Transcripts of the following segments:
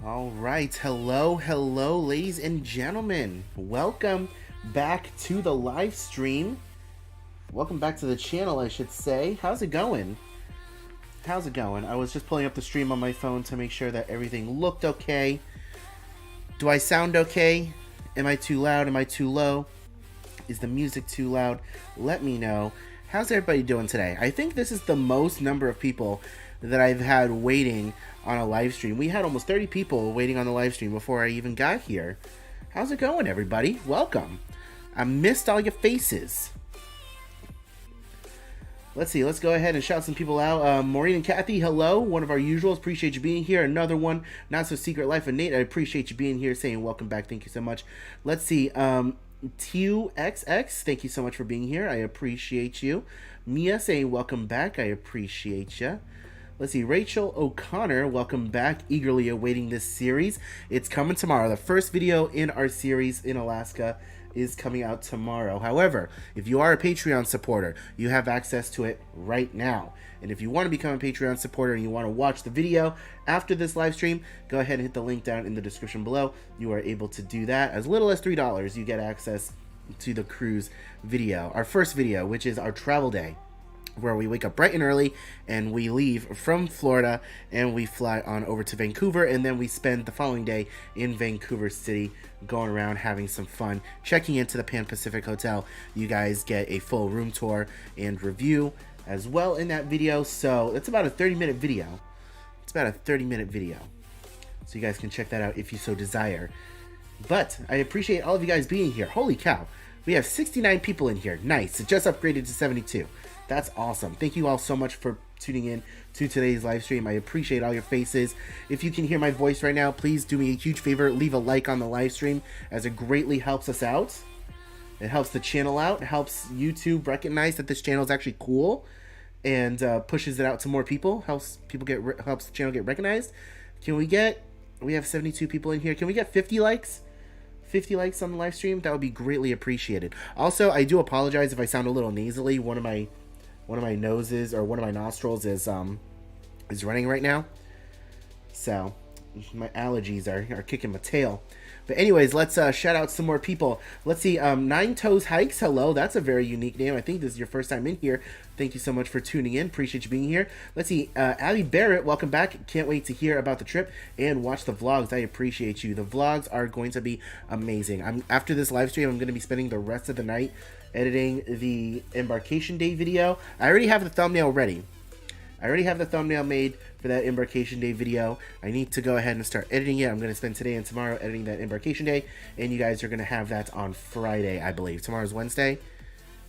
All right, hello, ladies and gentlemen. Welcome back to the live stream. Welcome back to the channel, I should say. How's it going? I was just pulling up the stream on my phone to make sure that everything looked okay. Do I sound okay? Am I too loud? Am I too low? Is the music too loud? Let me know. How's everybody doing today? I think this is the most number of people that I've had waiting on a live stream. We had almost 30 people waiting on the live stream before I even got here. How's it going, everybody? Welcome. I missed all your faces. Let's see. Let's go ahead and shout some people out. Maureen and Kathy, hello. One of our usuals. Appreciate you being here. Another one. Not So Secret Life of Nate. I appreciate you being here, saying welcome back. Thank you so much. Let's see. TUXX, thank you so much for being here. I appreciate you. Mia saying welcome back. I appreciate you. Let's see, Rachel O'Connor, welcome back. Eagerly awaiting this series. It's coming tomorrow. The first video in our series in Alaska is coming out tomorrow. However, if you are a Patreon supporter, you have access to it right now. And if you want to become a Patreon supporter and you want to watch the video after this live stream, go ahead and hit the link down in the description below. You are able to do that. As little as $3, you get access to the cruise video. Our first video, which is our travel day, where we wake up bright and early and we leave from Florida and we fly on over to Vancouver, and then we spend the following day in Vancouver City going around having some fun, checking into the Pan Pacific Hotel. You guys get a full room tour and review as well in that video. So it's about a 30-minute video. So you guys can check that out if you so desire. But I appreciate all of you guys being here. Holy cow. We have 69 people in here. Nice. It just upgraded to 72. That's awesome. Thank you all so much for tuning in to today's live stream. I appreciate all your faces. If you can hear my voice right now, please do me a huge favor. Leave a like on the live stream, as it greatly helps us out. It helps the channel out. It helps YouTube recognize that this channel is actually cool, and pushes it out to more people. Helps the channel get recognized. We have 72 people in here. Can we get 50 likes? 50 likes on the live stream? That would be greatly appreciated. Also, I do apologize if I sound a little nasally. One of my noses, or one of my nostrils, is running right now. So my allergies are kicking my tail. But anyways, let's shout out some more people. Let's see, Nine Toes Hikes, hello. That's a very unique name. I think this is your first time in here. Thank you so much for tuning in. Appreciate you being here. Let's see, Abby Barrett, welcome back. Can't wait to hear about the trip and watch the vlogs. I appreciate you. The vlogs are going to be amazing. After this live stream, I'm going to be spending the rest of the night editing the embarkation day video. I already have the thumbnail ready. I already have the thumbnail made for that embarkation day video. I need to go ahead and start editing it. I'm going to spend today and tomorrow editing that embarkation day, and you guys are going to have that on Friday, I believe. Tomorrow's Wednesday?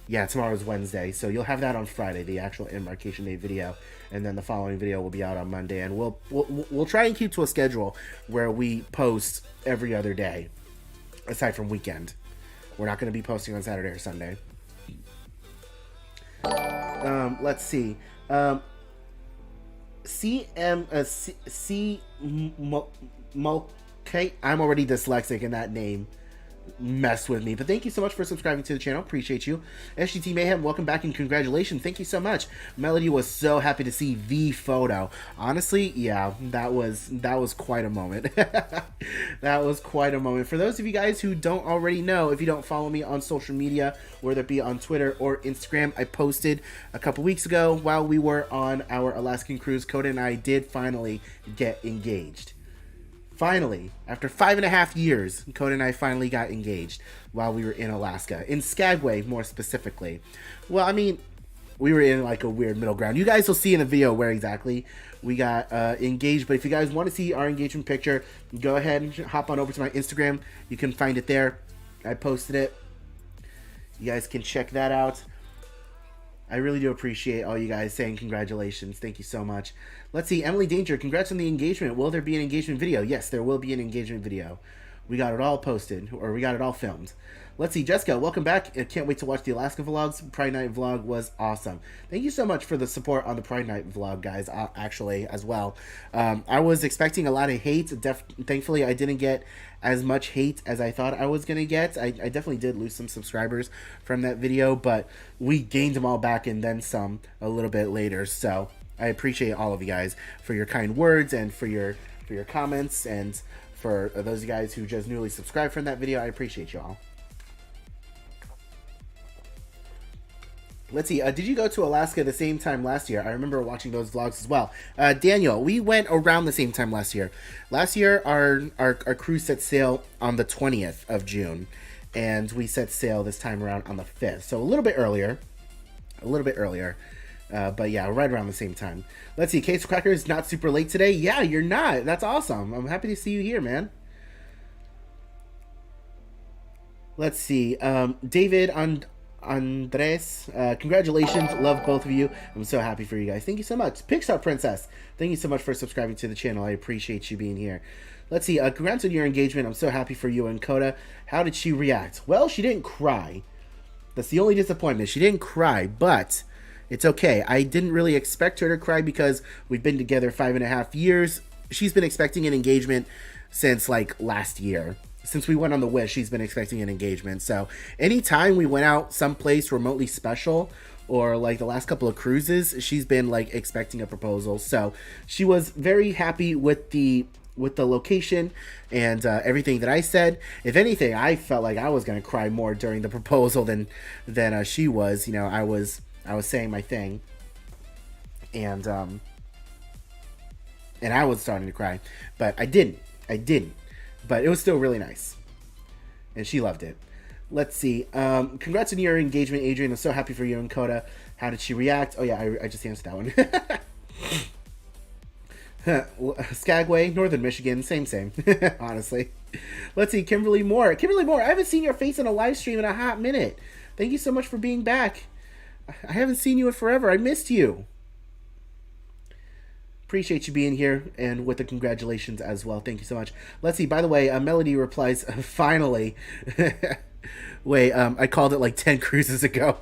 Yeah, tomorrow's Wednesday. So you'll have that on Friday, the actual embarkation day video, and then the following video will be out on Monday. And we'll try and keep to a schedule where we post every other day, aside from weekend. We're not going to be posting on Saturday or Sunday. Let's see. I'm already dyslexic, and that name messed with me. But thank you so much for subscribing to the channel. Appreciate you. SGT Mayhem, welcome back and congratulations. Thank you so much. Melody was so happy to see the photo. Honestly, yeah, that was quite a moment. That was quite a moment. For those of you guys who don't already know, if you don't follow me on social media, whether it be on Twitter or Instagram, I posted a couple weeks ago while we were on our Alaskan cruise, Coda and I did finally get engaged. Finally, after 5.5 years, Coda and I finally got engaged while we were in Alaska. In Skagway, more specifically. Well, I mean, we were in like a weird middle ground. You guys will see in the video where exactly we got engaged. But if you guys want to see our engagement picture, go ahead and hop on over to my Instagram. You can find it there. I posted it. You guys can check that out. I really do appreciate all you guys saying congratulations. Thank you so much. Let's see, Emily Danger, congrats on the engagement. Will there be an engagement video? Yes, there will be an engagement video. We got it all posted, or we got it all filmed. Let's see, Jessica, welcome back. I can't wait to watch the Alaska vlogs. Pride Night vlog was awesome. Thank you so much for the support on the Pride Night vlog, guys, actually, as well. I was expecting a lot of hate. Thankfully, I didn't get as much hate as I thought I was going to get. I definitely did lose some subscribers from that video, but we gained them all back and then some a little bit later. So I appreciate all of you guys for your kind words and for your for your comments, and for those of you guys who just newly subscribed from that video. I appreciate you all. Let's see. Did you go to Alaska the same time last year? I remember watching those vlogs as well. Daniel, we went around the same time last year. Last year, our cruise set sail on the 20th of June, and we set sail this time around on the 5th. So a little bit earlier. But yeah, right around the same time. Let's see. Case of Crackers, not super late today. Yeah, you're not. That's awesome. I'm happy to see you here, man. Let's see. David Andres, congratulations. Love both of you. I'm so happy for you guys. Thank you so much. Pixar Princess, thank you so much for subscribing to the channel. I appreciate you being here. Let's see. Congrats on your engagement. I'm so happy for you and Coda. How did she react? Well, she didn't cry. That's the only disappointment. She didn't cry, but it's okay. I didn't really expect her to cry because we've been together 5.5 years. She's been expecting an engagement since like last year. Since we went on the Wish, she's been expecting an engagement. So anytime we went out someplace remotely special, or like the last couple of cruises, she's been like expecting a proposal. So she was very happy with the location and everything that I said. If anything, I felt like I was gonna cry more during the proposal than she was. You know, I was saying my thing, and I was starting to cry, but I didn't. But it was still really nice, and she loved it. Let's see. Congrats on your engagement, Adrian. I'm so happy for you and Coda. How did she react? Oh yeah, I just answered that one. Skagway, Northern Michigan, same. Honestly. Let's see. Kimberly Moore, I haven't seen your face in a live stream in a hot minute. Thank you so much for being back. I haven't seen you in forever. I missed you. Appreciate you being here, and with the congratulations as well. Thank you so much. Let's see. By the way, Melody replies, finally. Wait, I called it like 10 cruises ago.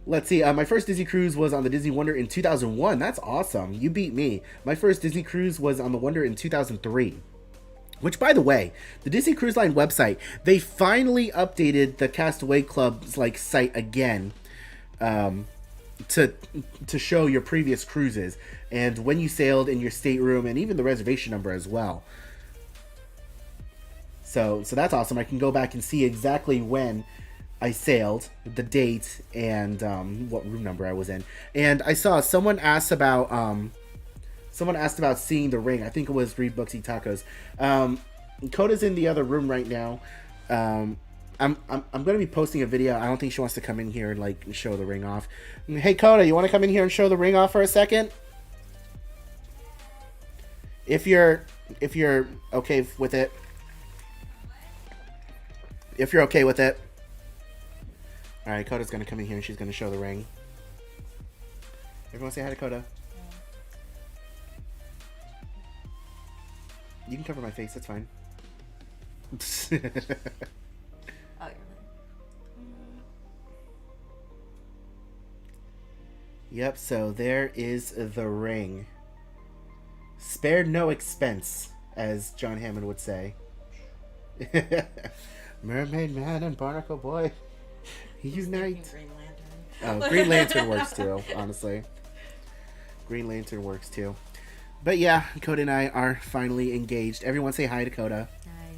Let's see. My first Disney cruise was on the Disney Wonder in 2001. That's awesome. You beat me. My first Disney cruise was on the Wonder in 2003. Which, by the way, the Disney Cruise Line website, they finally updated the Castaway Club's like site again. To show your previous cruises and when you sailed in your stateroom and even the reservation number as well. So that's awesome. I can go back and see exactly when I sailed, the date, and what room number I was in. And I saw someone asked about seeing the ring. I think it was Reed Booksy Tacos. Coda's in the other room right now. I'm gonna be posting a video. I don't think she wants to come in here and like show the ring off. Hey Coda, you want to come in here and show the ring off for a second? If you're okay with it. If you're okay with it. All right, Coda's gonna come in here and she's gonna show the ring. Everyone say hi to Coda. You can cover my face. That's fine. Yep, so there is the ring. Spared no expense, as John Hammond would say. Mermaid Man and Barnacle Boy unite. Green Lantern. Oh, Green Lantern works too, honestly. Green Lantern works too. But yeah, Coda and I are finally engaged. Everyone say hi to Coda. Hi.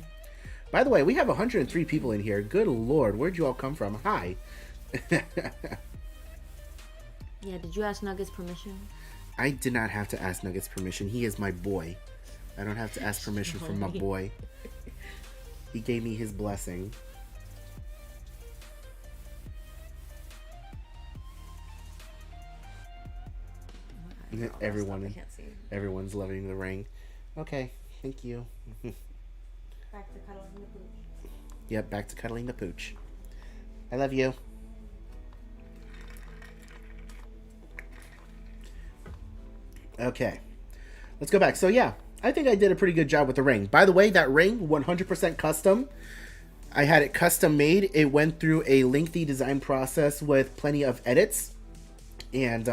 By the way, we have 103 people in here. Good lord, where'd you all come from? Hi. Yeah, did you ask Nuggets permission? I did not have to ask Nuggets permission. He is my boy. I don't have to ask permission from my boy. He gave me his blessing. Everyone's loving the ring. Okay, thank you. Back to cuddling the pooch. Yep, back to cuddling the pooch. I love you. Okay, let's go back. So yeah, I think I did a pretty good job with the ring. By the way, that ring, 100% custom. I had it custom made. It went through a lengthy design process with plenty of edits, and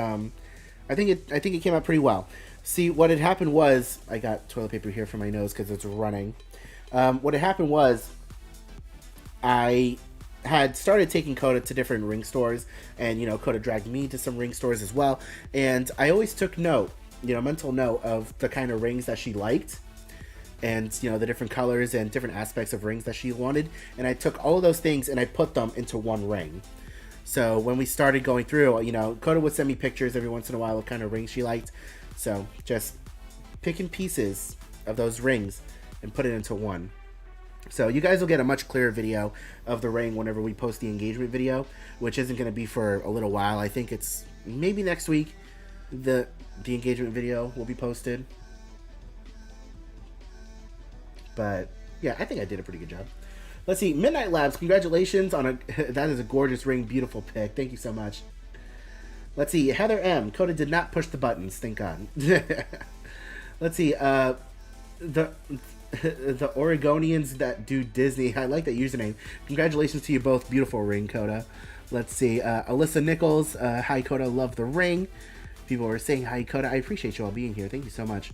I think it came out pretty well. See, what had happened was, I got toilet paper here for my nose because it's running. What had happened was, I had started taking Coda to different ring stores, and Coda dragged me to some ring stores as well, and I always took note mental note of the kind of rings that she liked, and the different colors and different aspects of rings that she wanted, and I took all of those things and I put them into one ring. So when we started going through, Coda would send me pictures every once in a while of kind of rings she liked. So just picking pieces of those rings and put it into one. So you guys will get a much clearer video of the ring whenever we post the engagement video, which isn't going to be for a little while. I think it's maybe next week the engagement video will be posted. But yeah, I think I did a pretty good job. Let's see, Midnight Labs, congratulations on that is a gorgeous ring, beautiful pick. Thank you so much. Let's see, Heather M, Coda did not push the buttons, thank God. Let's see, the Oregonians that do Disney. I like that username. Congratulations to you both, beautiful ring, Coda. Let's see, Alyssa Nichols, hi Coda, love the ring. People were saying hi Coda. I appreciate you all being here. Thank you so much.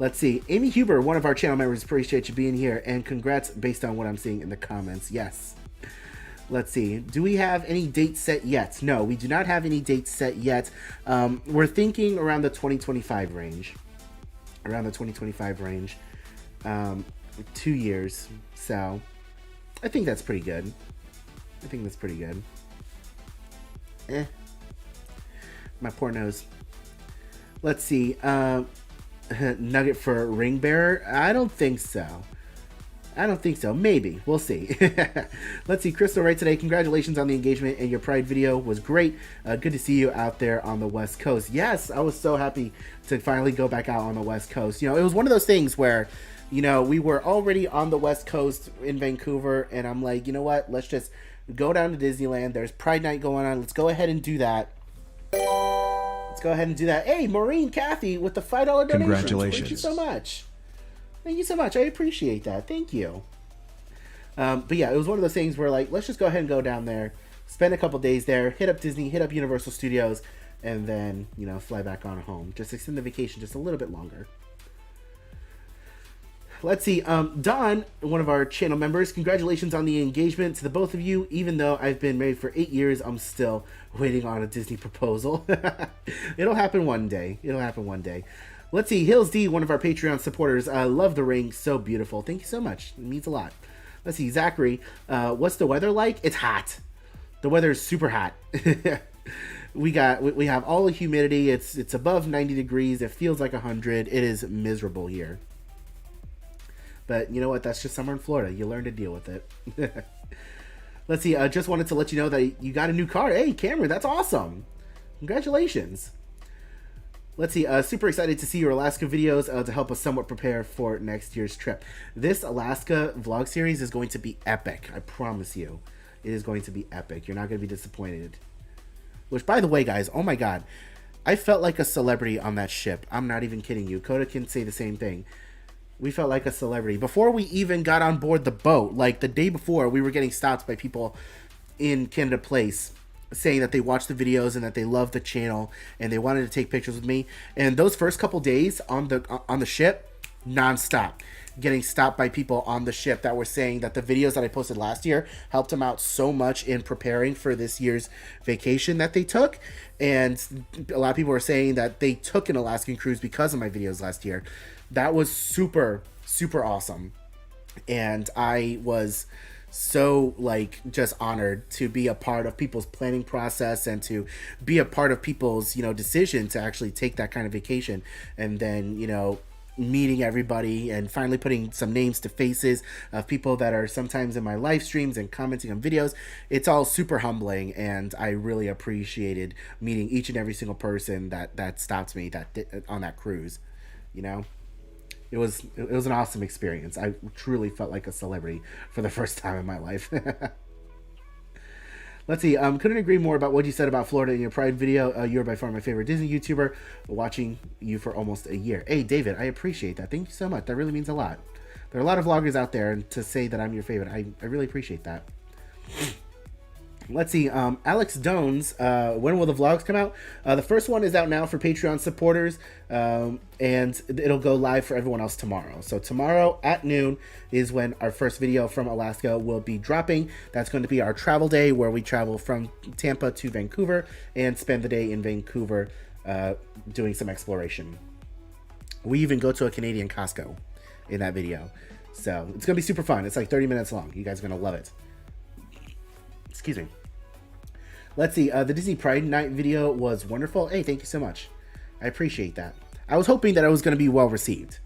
Let's see. Amy Huber, one of our channel members, appreciate you being here. And congrats based on what I'm seeing in the comments. Yes. Let's see. Do we have any dates set yet? No, we do not have any dates set yet. We're thinking around the 2025 range. Around the 2025 range. 2 years. So, I think that's pretty good. I think that's pretty good. My poor nose. Let's see. Nugget for ring bearer? I don't think so. Maybe. We'll see. Let's see. Crystal writes today, congratulations on the engagement and your Pride video was great. Good to see you out there on the West Coast. Yes, I was so happy to finally go back out on the West Coast. It was one of those things where, we were already on the West Coast in Vancouver, and I'm like, you know what? Let's just go down to Disneyland. There's Pride Night going on. Let's go ahead and do that. Hey, Maureen Kathy with the $5 donation. Congratulations. Thank you so much. I appreciate that. Thank you. But yeah, it was one of those things where let's just go ahead and go down there, spend a couple days there, hit up Disney, hit up Universal Studios, and then, fly back on home. Just extend the vacation just a little bit longer. Let's see. Don, one of our channel members, congratulations on the engagement to the both of you. Even though I've been married for 8 years, I'm still waiting on a Disney proposal. It'll happen one day. Let's see. Hills D, one of our Patreon supporters. Love the ring. So beautiful. Thank you so much. It means a lot. Let's see. Zachary, what's the weather like? It's hot. The weather is super hot. We have all the humidity. It's above 90 degrees. It feels like 100. It is miserable here. But you know what? That's just summer in Florida. You learn to deal with it. Let's see. I just wanted to let you know that you got a new car. Hey, Cameron, that's awesome. Congratulations. Let's see. Super excited to see your Alaska videos to help us somewhat prepare for next year's trip. This Alaska vlog series is going to be epic. I promise you. It is going to be epic. You're not going to be disappointed. Which, by the way, guys, oh my God. I felt like a celebrity on that ship. I'm not even kidding you. Coda can say the same thing. We felt like a celebrity. Before we even got on board the boat, the day before, we were getting stopped by people in Canada Place saying that they watched the videos and that they loved the channel and they wanted to take pictures with me. And those first couple days on the ship, nonstop, getting stopped by people on the ship that were saying that the videos that I posted last year helped them out so much in preparing for this year's vacation that they took. And a lot of people were saying that they took an Alaskan cruise because of my videos last year. That was super, super awesome. And I was so just honored to be a part of people's planning process and to be a part of people's, decision to actually take that kind of vacation. And then, meeting everybody and finally putting some names to faces of people that are sometimes in my live streams and commenting on videos. It's all super humbling, and I really appreciated meeting each and every single person that stopped me on that cruise. It was an awesome experience. I truly felt like a celebrity for the first time in my life. Let's see. Couldn't agree more about what you said about Florida in your Pride video. You're by far my favorite Disney YouTuber. Watching you for almost a year. Hey, David, I appreciate that. Thank you so much. That really means a lot. There are a lot of vloggers out there, and to say that I'm your favorite, I really appreciate that. Let's see. Alex Dones, when will the vlogs come out? The first one is out now for Patreon supporters, and it'll go live for everyone else tomorrow. So tomorrow at noon is when our first video from Alaska will be dropping. That's going to be our travel day, where we travel from Tampa to Vancouver and spend the day in Vancouver doing some exploration. We even go to a Canadian Costco in that video. So it's going to be super fun. It's like 30 minutes long. You guys are going to love it. Excuse me. Let's see. The Disney Pride Night video was wonderful. Hey, thank you so much. I appreciate that. I was hoping that it was going to be well received.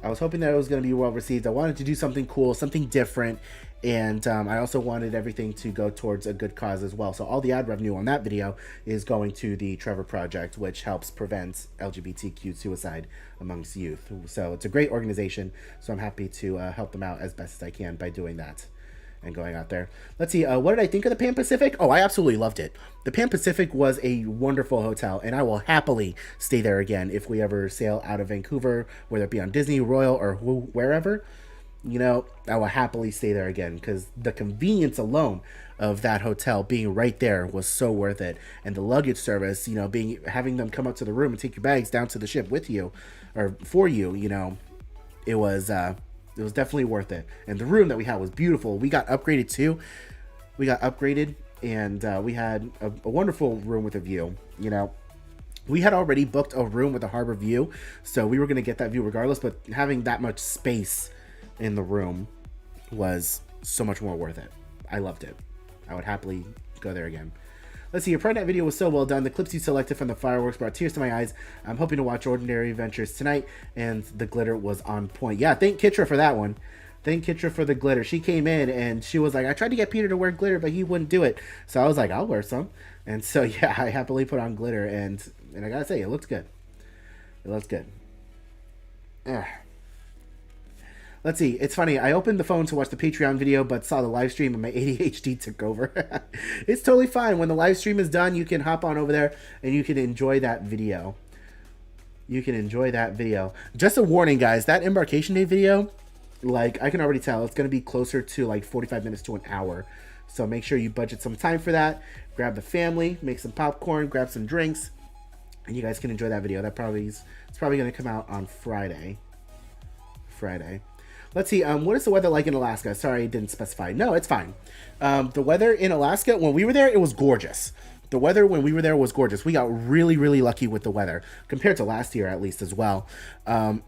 I wanted to do something cool, something different. And I also wanted everything to go towards a good cause as well. So all the ad revenue on that video is going to the Trevor Project, which helps prevent LGBTQ suicide amongst youth. So it's a great organization. So I'm happy to help them out as best as I can by doing that and going out there. Let's see. What did I think of the Pan Pacific? Oh, I absolutely loved it. The Pan Pacific was a wonderful hotel, and I will happily stay there again if we ever sail out of Vancouver, whether it be on Disney, Royal, or wherever. You know, I will happily stay there again because the convenience alone of that hotel being right there was so worth it. And the luggage service, you know, having them come up to the room and take your bags down to the ship with you or for you, you know, it was definitely worth it. And the room that we had was beautiful. We got upgraded too. And we had a wonderful room with a view, you know. We had already booked a room with a harbor view, so we were going to get that view regardless, but having that much space in the room was so much more worth it. I loved it. I would happily go there again. Let's see, your Pride Night video was so well done. The clips you selected from the fireworks brought tears to my eyes. I'm hoping to watch Ordinary Adventures tonight, and the glitter was on point. Yeah, thank Kitra for that one. Thank Kitra for the glitter. She came in and she was like, I tried to get Peter to wear glitter, but he wouldn't do it. So I was like, I'll wear some. And so, yeah, I happily put on glitter, and I gotta say, it looks good. It looks good. Let's see. It's funny. I opened the phone to watch the Patreon video, but saw the live stream and my ADHD took over. It's totally fine. When the live stream is done, you can hop on over there and you can enjoy that video. Just a warning, guys. That Embarkation Day video, like, I can already tell it's going to be closer to like 45 minutes to an hour. So make sure you budget some time for that. Grab the family, make some popcorn, grab some drinks, and you guys can enjoy that video. It's probably going to come out on Friday. Let's see, what is the weather like in Alaska? Sorry, I didn't specify. No, it's fine. The weather in Alaska, when we were there, it was gorgeous. The weather when we were there was gorgeous. We got really, really lucky with the weather, compared to last year at least as well.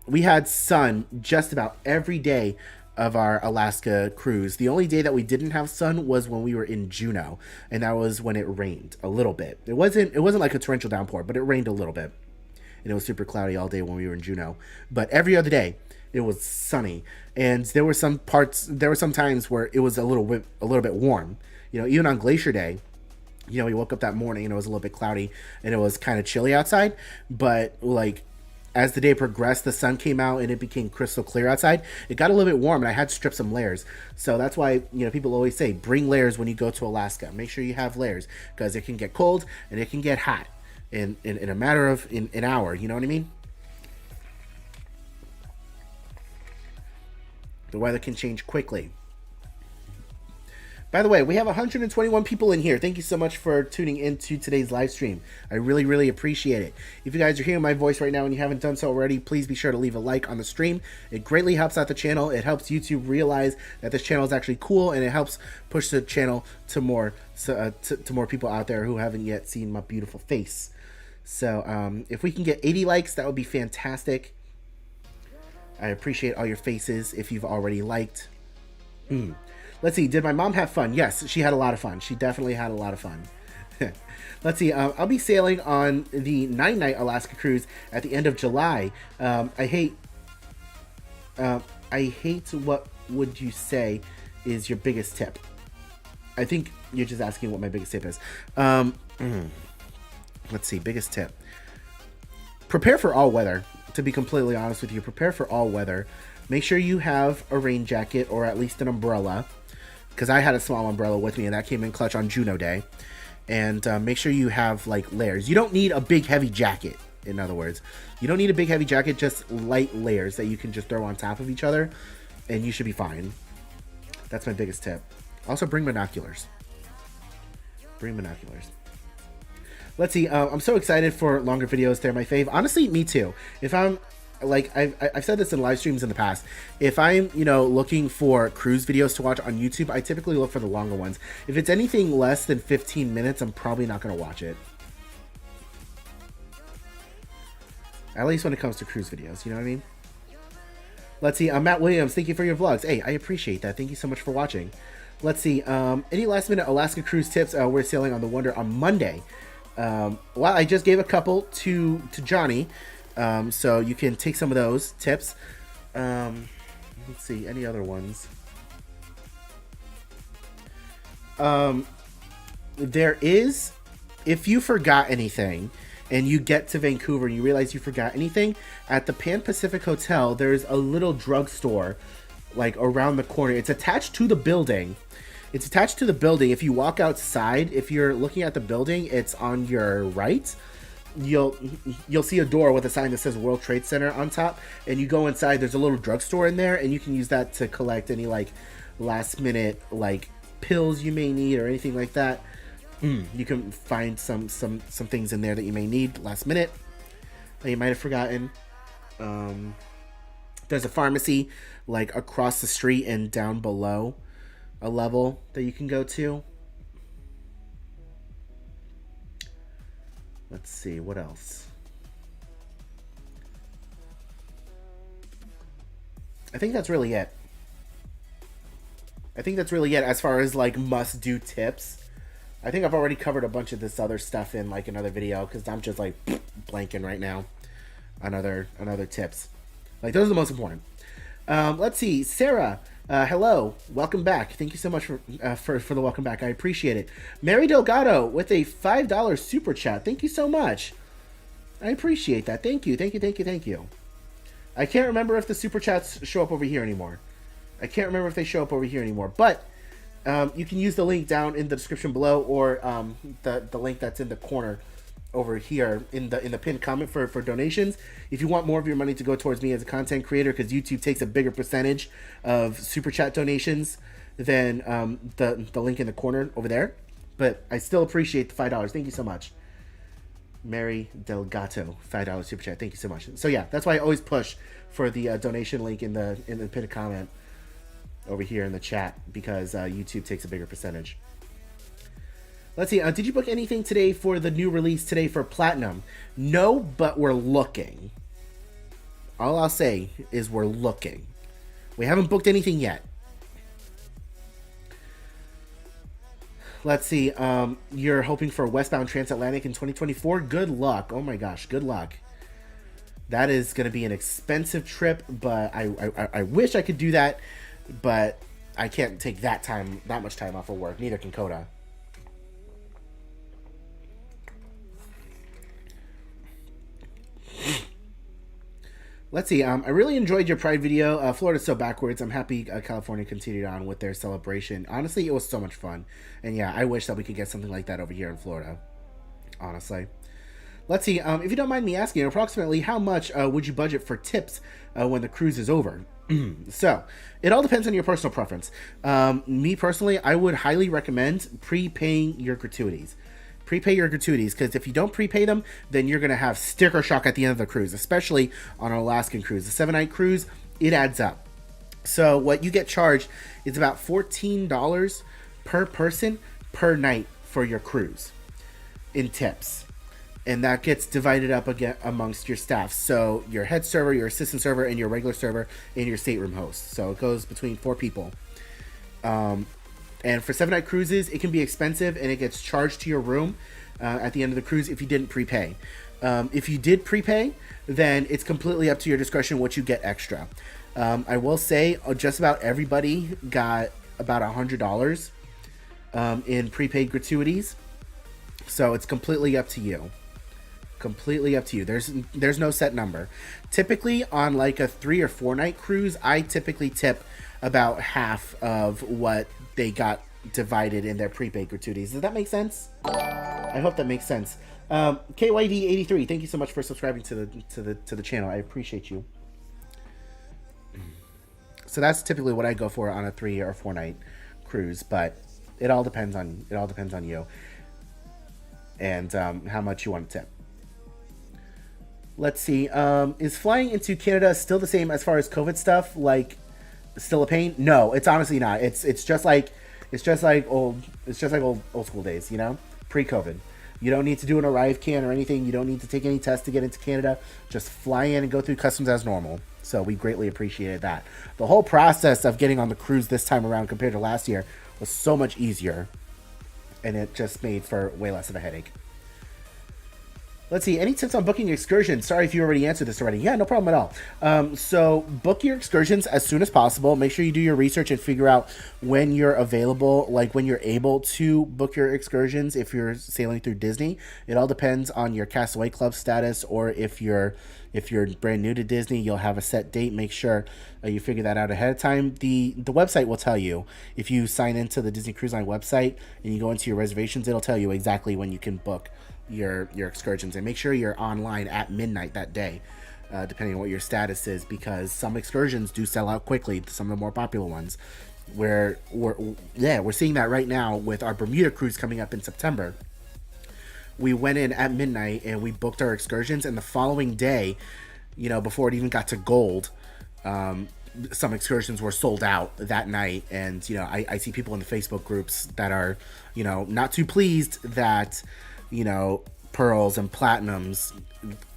We had sun just about every day of our Alaska cruise. The only day that we didn't have sun was when we were in Juneau, and that was when it rained a little bit. It wasn't like a torrential downpour, but it rained a little bit. And it was super cloudy all day when we were in Juneau. But every other day, it was sunny, and there were some times where it was a little bit warm. You know, even on Glacier Day, you know, we woke up that morning and it was a little bit cloudy and it was kind of chilly outside. But like, as the day progressed, the sun came out and it became crystal clear outside. It got a little bit warm and I had to strip some layers. So that's why, you know, people always say bring layers when you go to Alaska. Make sure you have layers because it can get cold and it can get hot in a matter of an hour. You know what I mean? The weather can change quickly. By the way, we have 121 people in here. Thank you so much for tuning into today's live stream. I really, really appreciate it. If you guys are hearing my voice right now and you haven't done so already, please be sure to leave a like on the stream. It greatly helps out the channel. It helps YouTube realize that this channel is actually cool, and it helps push the channel to more people out there who haven't yet seen my beautiful face. So if we can get 80 likes, that would be fantastic. I appreciate all your faces if you've already liked. Let's see. Did my mom have fun? Yes, she had a lot of fun. She definitely had a lot of fun. Let's see. I'll be sailing on the 9-night Alaska cruise at the end of July. I hate what would you say is your biggest tip? I think you're just asking what my biggest tip is. Let's see. Biggest tip. Prepare for all weather. To be completely honest with you, prepare for all weather. Make sure you have a rain jacket or at least an umbrella, because I had a small umbrella with me and that came in clutch on Juneau Day. And make sure you have like layers. You don't need a big heavy jacket. In other words, you don't need a big heavy jacket, just light layers that you can just throw on top of each other and you should be fine. That's my biggest tip. Also bring binoculars. Let's see. I'm so excited for longer videos. They're my fave. Honestly, me too. If I'm like, I've said this in live streams in the past. If I'm, you know, looking for cruise videos to watch on YouTube, I typically look for the longer ones. If it's anything less than 15 minutes, I'm probably not going to watch it. At least when it comes to cruise videos, you know what I mean? Let's see. Matt Williams, thank you for your vlogs. Hey, I appreciate that. Thank you so much for watching. Let's see. Any last minute Alaska cruise tips? We're sailing on the Wonder on Monday. Well, I just gave a couple to Johnny, so you can take some of those tips. Let's see. Any other ones? There is, if you forgot anything and you get to Vancouver and you realize you forgot anything, at the Pan Pacific Hotel, there's a little drugstore like around the corner. It's attached to the building. It's attached to the building. If you walk outside, if you're looking at the building, it's on your right. You'll see a door with a sign that says World Trade Center on top, and you go inside. There's a little drugstore in there, and you can use that to collect any like last minute like pills you may need or anything like that. You can find some things in there that you may need last minute that you might have forgotten. There's a pharmacy like across the street and down below a level that you can go to. Let's see, what else? I think that's really it. As far as like must-do tips. I think I've already covered a bunch of this other stuff in like another video because I'm just like blanking right now on other tips. Like those are the most important. Let's see, Sarah. Hello, welcome back. Thank you so much for the welcome back. I appreciate it. Mary Delgado with a $5 super chat. Thank you so much. I appreciate that. Thank you. I can't remember if the super chats show up over here anymore. But you can use the link down in the description below, or the link that's in the corner over here in the pinned comment for donations. If you want more of your money to go towards me as a content creator, because YouTube takes a bigger percentage of super chat donations than the link in the corner over there. But I still appreciate the $5. Thank you so much. Mary Delgato, $5 super chat. Thank you so much. So yeah, that's why I always push for the donation link in the pinned comment over here in the chat, because YouTube takes a bigger percentage. Let's see. Did you book anything today for the new release today for Platinum? No, but we're looking. All I'll say is we're looking. We haven't booked anything yet. Let's see. You're hoping for westbound transatlantic in 2024? Good luck. Oh my gosh, good luck. That is going to be an expensive trip, but I wish I could do that. But I can't take that much time off of work. Neither can Coda. Let's see. I really enjoyed your Pride video. Florida's so backwards. I'm happy California continued on with their celebration. Honestly, it was so much fun. And yeah, I wish that we could get something like that over here in Florida. Honestly. Let's see. If you don't mind me asking, approximately how much would you budget for tips when the cruise is over? So, it all depends on your personal preference. Me personally, I would highly recommend prepaying your gratuities. Prepay your gratuities, because if you don't prepay them, then you're going to have sticker shock at the end of the cruise, especially on an Alaskan cruise. The 7-night cruise, it adds up. So what you get charged is about $14 per person per night for your cruise in tips. And that gets divided up again amongst your staff. So your head server, your assistant server, and your regular server, and your stateroom host. So it goes between 4 people. And for 7-night cruises, it can be expensive, and it gets charged to your room at the end of the cruise if you didn't prepay. If you did prepay, then it's completely up to your discretion what you get extra. I will say just about everybody got about $100 in prepaid gratuities. So it's completely up to you. There's no set number. Typically on like a 3 or 4 night cruise, I typically tip about half of what they got divided in their prepaid gratuities. Does that make sense? I hope that makes sense. KYD83, thank you so much for subscribing to the channel. I appreciate you. So that's typically what I go for on a 3 or 4 night cruise, but it all depends on you and how much you want to tip. Let's see. Is flying into Canada still the same as far as COVID stuff? Like, still a pain? No, it's honestly not. It's just like old school days, you know, pre-COVID. You don't need to do an arrive can or anything. You don't need to take any tests to get into Canada. Just fly in and go through customs as normal. So we greatly appreciated that. The whole process of getting on the cruise this time around compared to last year was so much easier. And it just made for way less of a headache. Let's see. Any tips on booking excursions? Sorry if you already answered this already. Yeah, no problem at all. So book your excursions as soon as possible. Make sure you do your research and figure out when you're available, like when you're able to book your excursions if you're sailing through Disney. It all depends on your Castaway Club status, or if you're brand new to Disney, you'll have a set date. Make sure you figure that out ahead of time. The website will tell you. If you sign into the Disney Cruise Line website and you go into your reservations, it'll tell you exactly when you can book your excursions, and make sure you're online at midnight that day, depending on what your status is, because some excursions do sell out quickly, some of the more popular ones. We're seeing that right now with our Bermuda cruise coming up in September. We went in at midnight and we booked our excursions, and the following day, before it even got to gold, some excursions were sold out that night. And I see people in the Facebook groups that are not too pleased that pearls and platinums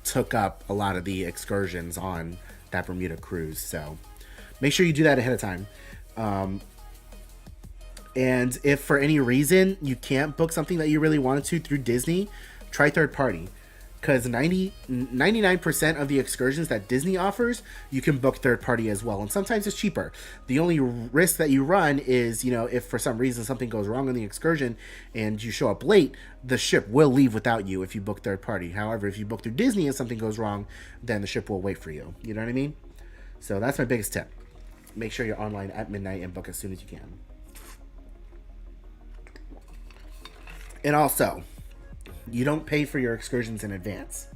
took up a lot of the excursions on that Bermuda cruise. So make sure you do that ahead of time. And if for any reason you can't book something that you really wanted to through Disney, try third party. Because 99% of the excursions that Disney offers, you can book third party as well. And sometimes it's cheaper. The only risk that you run is, if for some reason something goes wrong on the excursion and you show up late, the ship will leave without you if you book third party. However, if you book through Disney and something goes wrong, then the ship will wait for you. You know what I mean? So that's my biggest tip. Make sure you're online at midnight and book as soon as you can. And also, you don't pay for your excursions in advance.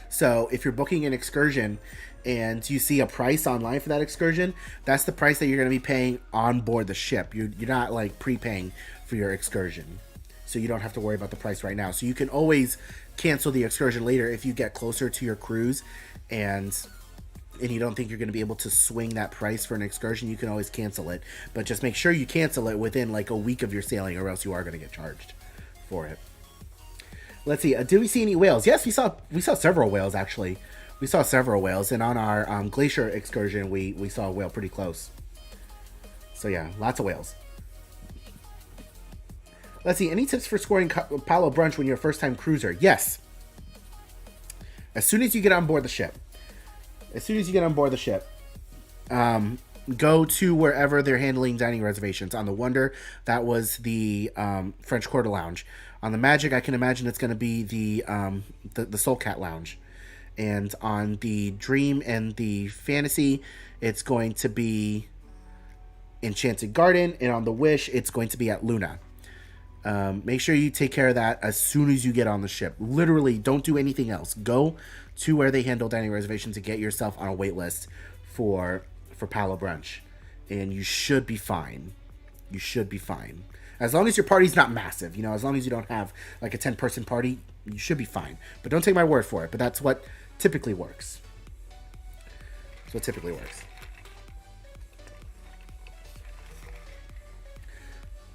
So if you're booking an excursion and you see a price online for that excursion, that's the price that you're going to be paying on board the ship. You're not like prepaying for your excursion. So you don't have to worry about the price right now. So you can always cancel the excursion later if you get closer to your cruise and you don't think you're going to be able to swing that price for an excursion. You can always cancel it. But just make sure you cancel it within like a week of your sailing, or else you are going to get charged for it. Let's see. Did we see any whales? Yes, we saw several whales, actually. We saw several whales. And on our Glacier excursion, we saw a whale pretty close. So yeah, lots of whales. Let's see. Any tips for scoring Palo brunch when you're a first-time cruiser? Yes. As soon as you get on board the ship. Go to wherever they're handling dining reservations. On the Wonder, that was the French Quarter Lounge. On the Magic, I can imagine it's going to be the Soul Cat Lounge. And on the Dream and the Fantasy, it's going to be Enchanted Garden. And on the Wish, it's going to be at Luna. Make sure you take care of that as soon as you get on the ship. Literally, don't do anything else. Go to where they handle dining reservations and get yourself on a wait list for Palo brunch, and you should be fine. As long as your party's not massive, as long as you don't have like a 10-person party, you should be fine. But don't take my word for it. But that's what typically works.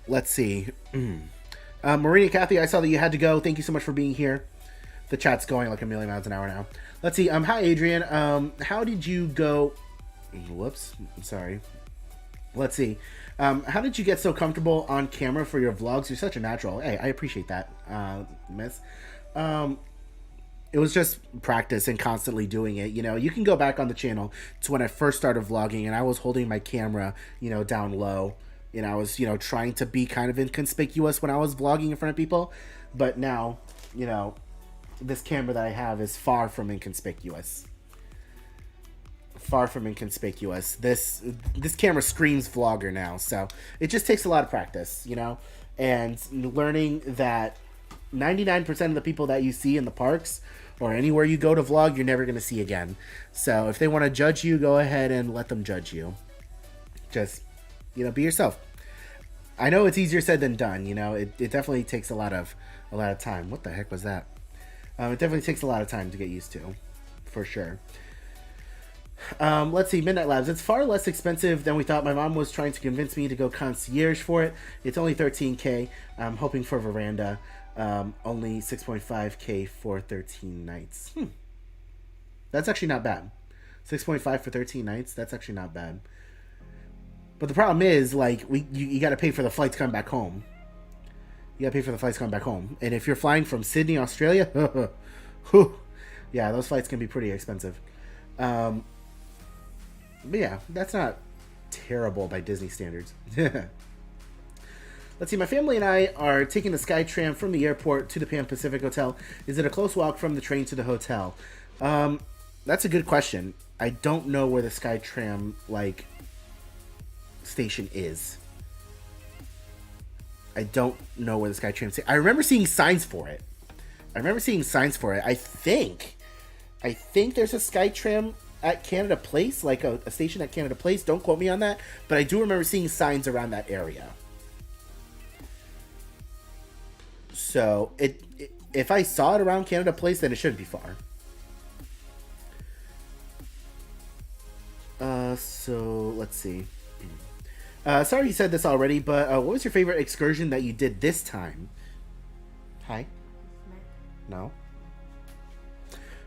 Let's see. Marina Kathy, I saw that you had to go. Thank you so much for being here. The chat's going like a million miles an hour now. Let's see. Hi, Adrian. How did you go? Whoops. I'm sorry. Let's see. How did you get so comfortable on camera for your vlogs? You're such a natural. Hey, I appreciate that, miss. It was just practice and constantly doing it. You can go back on the channel to when I first started vlogging, and I was holding my camera, down low. And I was, trying to be kind of inconspicuous when I was vlogging in front of people. But now, this camera that I have is far from inconspicuous. This camera screams vlogger now. So it just takes a lot of practice, and learning that 99% of the people that you see in the parks or anywhere you go to vlog, you're never going to see again. So if they want to judge you, go ahead and let them judge you. Just, be yourself. I know it's easier said than done. It definitely takes a lot of time. What the heck was that? It definitely takes a lot of time to get used to, for sure. Let's see, Midnight Labs. It's far less expensive than we thought. My mom was trying to convince me to go concierge for it. It's only $13K. I'm hoping for veranda. Only 6.5K for 13 nights. That's actually not bad. 6.5 for 13 nights. That's actually not bad. But the problem is, like, you got to pay for the flights coming back home. You got to pay for the flights coming back home. And if you're flying from Sydney, Australia, yeah, those flights can be pretty expensive. But yeah, that's not terrible by Disney standards. Let's see, my family and I are taking the SkyTram from the airport to the Pan Pacific Hotel. Is it a close walk from the train to the hotel? That's a good question. I don't know where the SkyTram, like, station is. I don't know where the SkyTram station. I remember seeing signs for it. I think there's a SkyTram at Canada Place, like a station at Canada Place. Don't quote me on that, but I do remember seeing signs around that area. So if I saw it around Canada Place, then it shouldn't be far. So let's see. Sorry you said this already, but what was your favorite excursion that you did this time? Hi? No?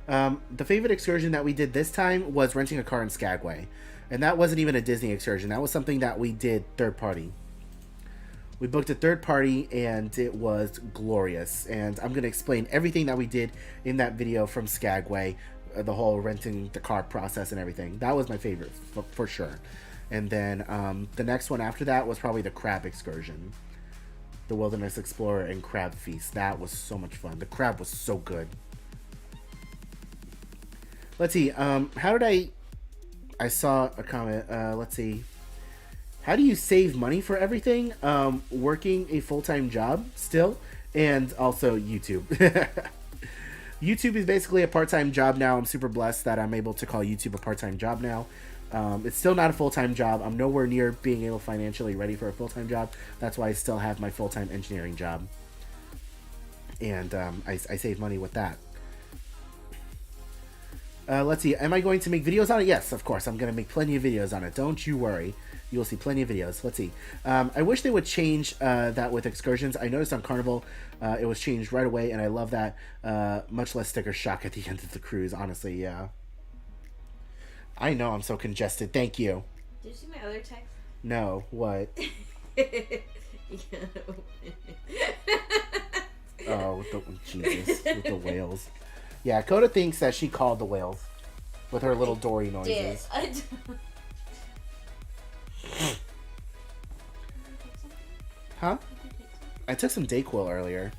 The favorite excursion that we did this time was renting a car in Skagway. And that wasn't even a Disney excursion. That was something that we did third party. We booked a third party and it was glorious. And I'm going to explain everything that we did in that video from Skagway. The whole renting the car process and everything. That was my favorite for sure. And then the next one after that was probably the crab excursion. The Wilderness Explorer and Crab Feast. That was so much fun. The crab was so good. Let's see. How did I saw a comment. Let's see. How do you save money for everything? Working a full-time job still. And also YouTube. YouTube is basically a part-time job now. I'm super blessed that I'm able to call YouTube a part-time job now. It's still not a full-time job. I'm nowhere near being able financially ready for a full-time job. That's why I still have my full-time engineering job. And I save money with that. Let's see. Am I going to make videos on it? Yes, of course. I'm going to make plenty of videos on it. Don't you worry. You will see plenty of videos. Let's see. I wish they would change that with excursions. I noticed on Carnival it was changed right away, and I love that. Much less sticker shock at the end of the cruise, honestly, yeah. I know I'm so congested. Thank you. Did you see my other text? No. What? Oh, with the, Jesus. With the whales. Yeah, Coda thinks that she called the whales with her little Dory noises. Huh? I took some Dayquil earlier.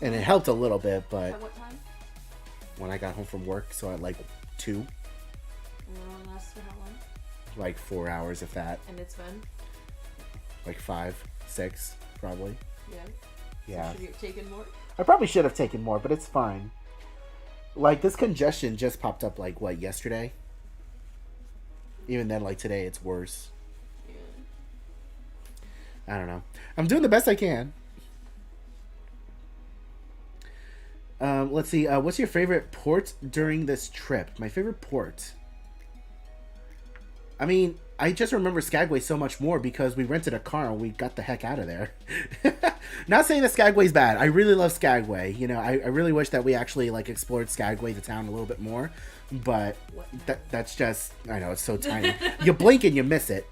And it helped a little bit, but... At what time? When I got home from work, so at like 2. And it lasted how long? Like 4 hours, if that. And it's fun? Like 5, 6, probably. Yeah? Yeah. So should you have taken more? I probably should have taken more, but it's fine. Like, this congestion just popped up, like, what, yesterday? Even then, like, today, it's worse. Yeah. I don't know. I'm doing the best I can. Let's see. What's your favorite port during this trip? My favorite port? I mean, I just remember Skagway so much more because we rented a car and we got the heck out of there. Not saying that Skagway's bad. I really love Skagway. You know, I really wish that we actually, like, explored Skagway, the town, a little bit more. But that's just... I know, it's so tiny. You blink and you miss it.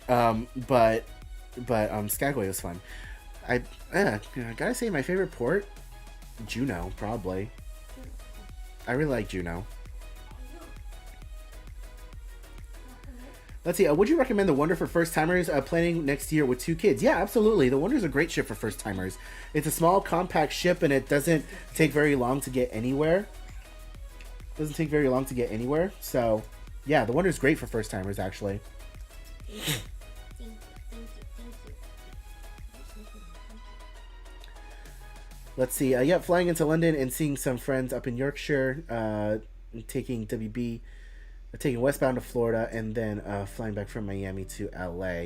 But Skagway was fun. I gotta say, my favorite port? Juneau, probably. I really like Juneau. Let's see. Would you recommend the Wonder for first-timers planning next year with 2 kids? Yeah, absolutely. The Wonder's a great ship for first-timers. It's a small, compact ship, and it doesn't take very long to get anywhere. So, yeah, the Wonder's great for first-timers, actually. Thank you. Let's see. Yeah, flying into London and seeing some friends up in Yorkshire. Taking WB... Taking westbound to Florida and then flying back from Miami to LA.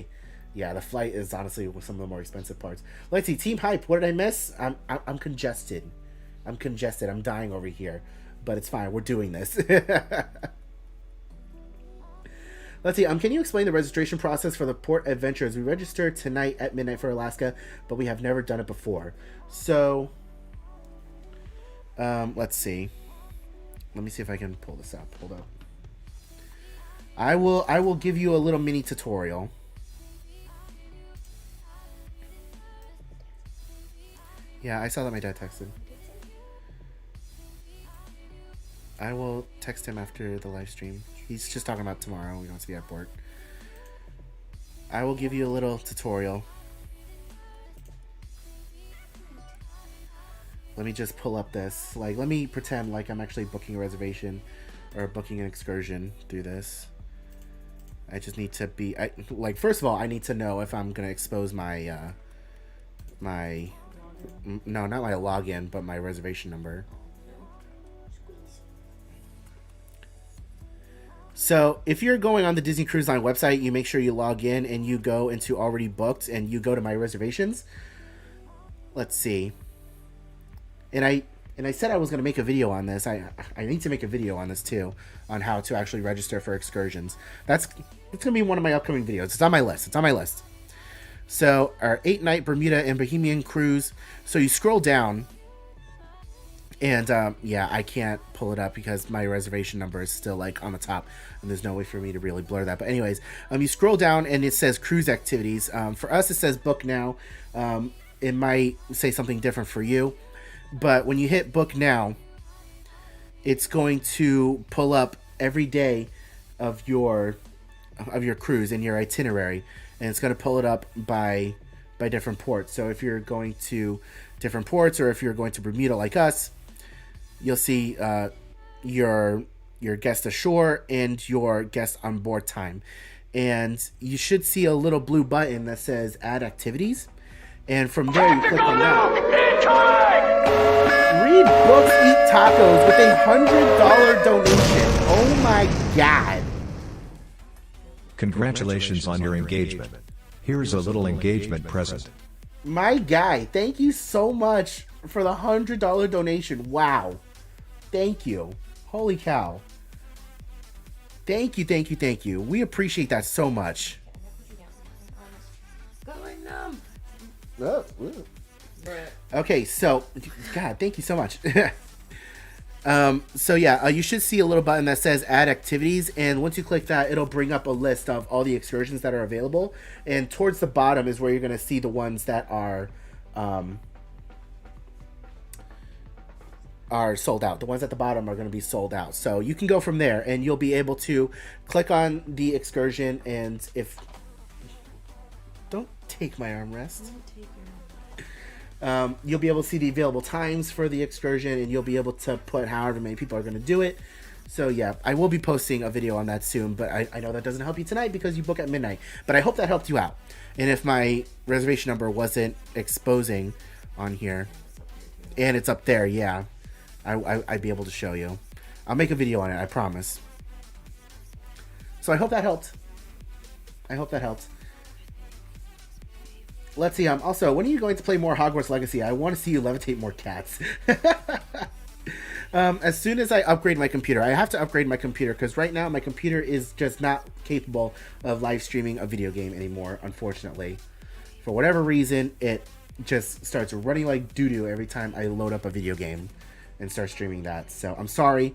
Yeah, the flight is honestly some of the more expensive parts. Let's see, Team Hype. What did I miss? I'm congested. I'm dying over here, but it's fine. We're doing this. Let's see. Can you explain the registration process for the Port Adventures? We registered tonight at midnight for Alaska, but we have never done it before. So, let's see. Let me see if I can pull this up. Hold up. I will give you a little mini tutorial. Yeah, I saw that my dad texted. I will text him after the live stream. He's just talking about tomorrow. He wants to be at port. I will give you a little tutorial. Let me just pull up this. Like, let me pretend like I'm actually booking a reservation or booking an excursion through this. I just need to be... like, first of all, I need to know if I'm going to expose my... no, not my login, but my reservation number. So if you're going on the Disney Cruise Line website, you make sure you log in and you go into already booked and you go to my reservations. Let's see. And I said I was going to make a video on this. I need to make a video on this too, on how to actually register for excursions. It's going to be one of my upcoming videos. It's on my list. So our 8-night Bermuda and Bohemian cruise. So you scroll down. And, yeah, I can't pull it up because my reservation number is still, like, on the top. And there's no way for me to really blur that. But anyways, you scroll down and it says cruise activities. For us, it says book now. It might say something different for you. But when you hit book now, it's going to pull up every day of your cruise and your itinerary. And it's going to pull it up by different ports. So if you're going to different ports or if you're going to Bermuda like us, you'll see your guest ashore and your guest on board time. And you should see a little blue button that says add activities. And from there you click on that. Read books, eat tacos with a $100 donation. Oh my God. Congratulations on your engagement. Here's a little engagement present. My guy, thank you so much for the $100 donation. Wow. Thank you. Holy cow. Thank you. We appreciate that so much. Okay, so, God, thank you so much. So yeah, you should see a little button that says add activities, and once you click that, it'll bring up a list of all the excursions that are available, and towards the bottom is where you're going to see the ones that are sold out. The ones at the bottom are going to be sold out, so you can go from there and you'll be able to click on the excursion, and if don't take my armrest. You'll be able to see the available times for the excursion, and you'll be able to put however many people are going to do it. So yeah, I will be posting a video on that soon, but I know that doesn't help you tonight because you book at midnight, but I hope that helped you out. And if my reservation number wasn't exposing on here, and it's up there, yeah, I'd be able to show you. I'll make a video on it, I promise. So I hope that helped. Let's see. Also, when are you going to play more Hogwarts Legacy? I want to see you levitate more cats. As soon as I upgrade my computer. I have to upgrade my computer because right now my computer is just not capable of live streaming a video game anymore, unfortunately. For whatever reason, it just starts running like doo-doo every time I load up a video game and start streaming that. So I'm sorry.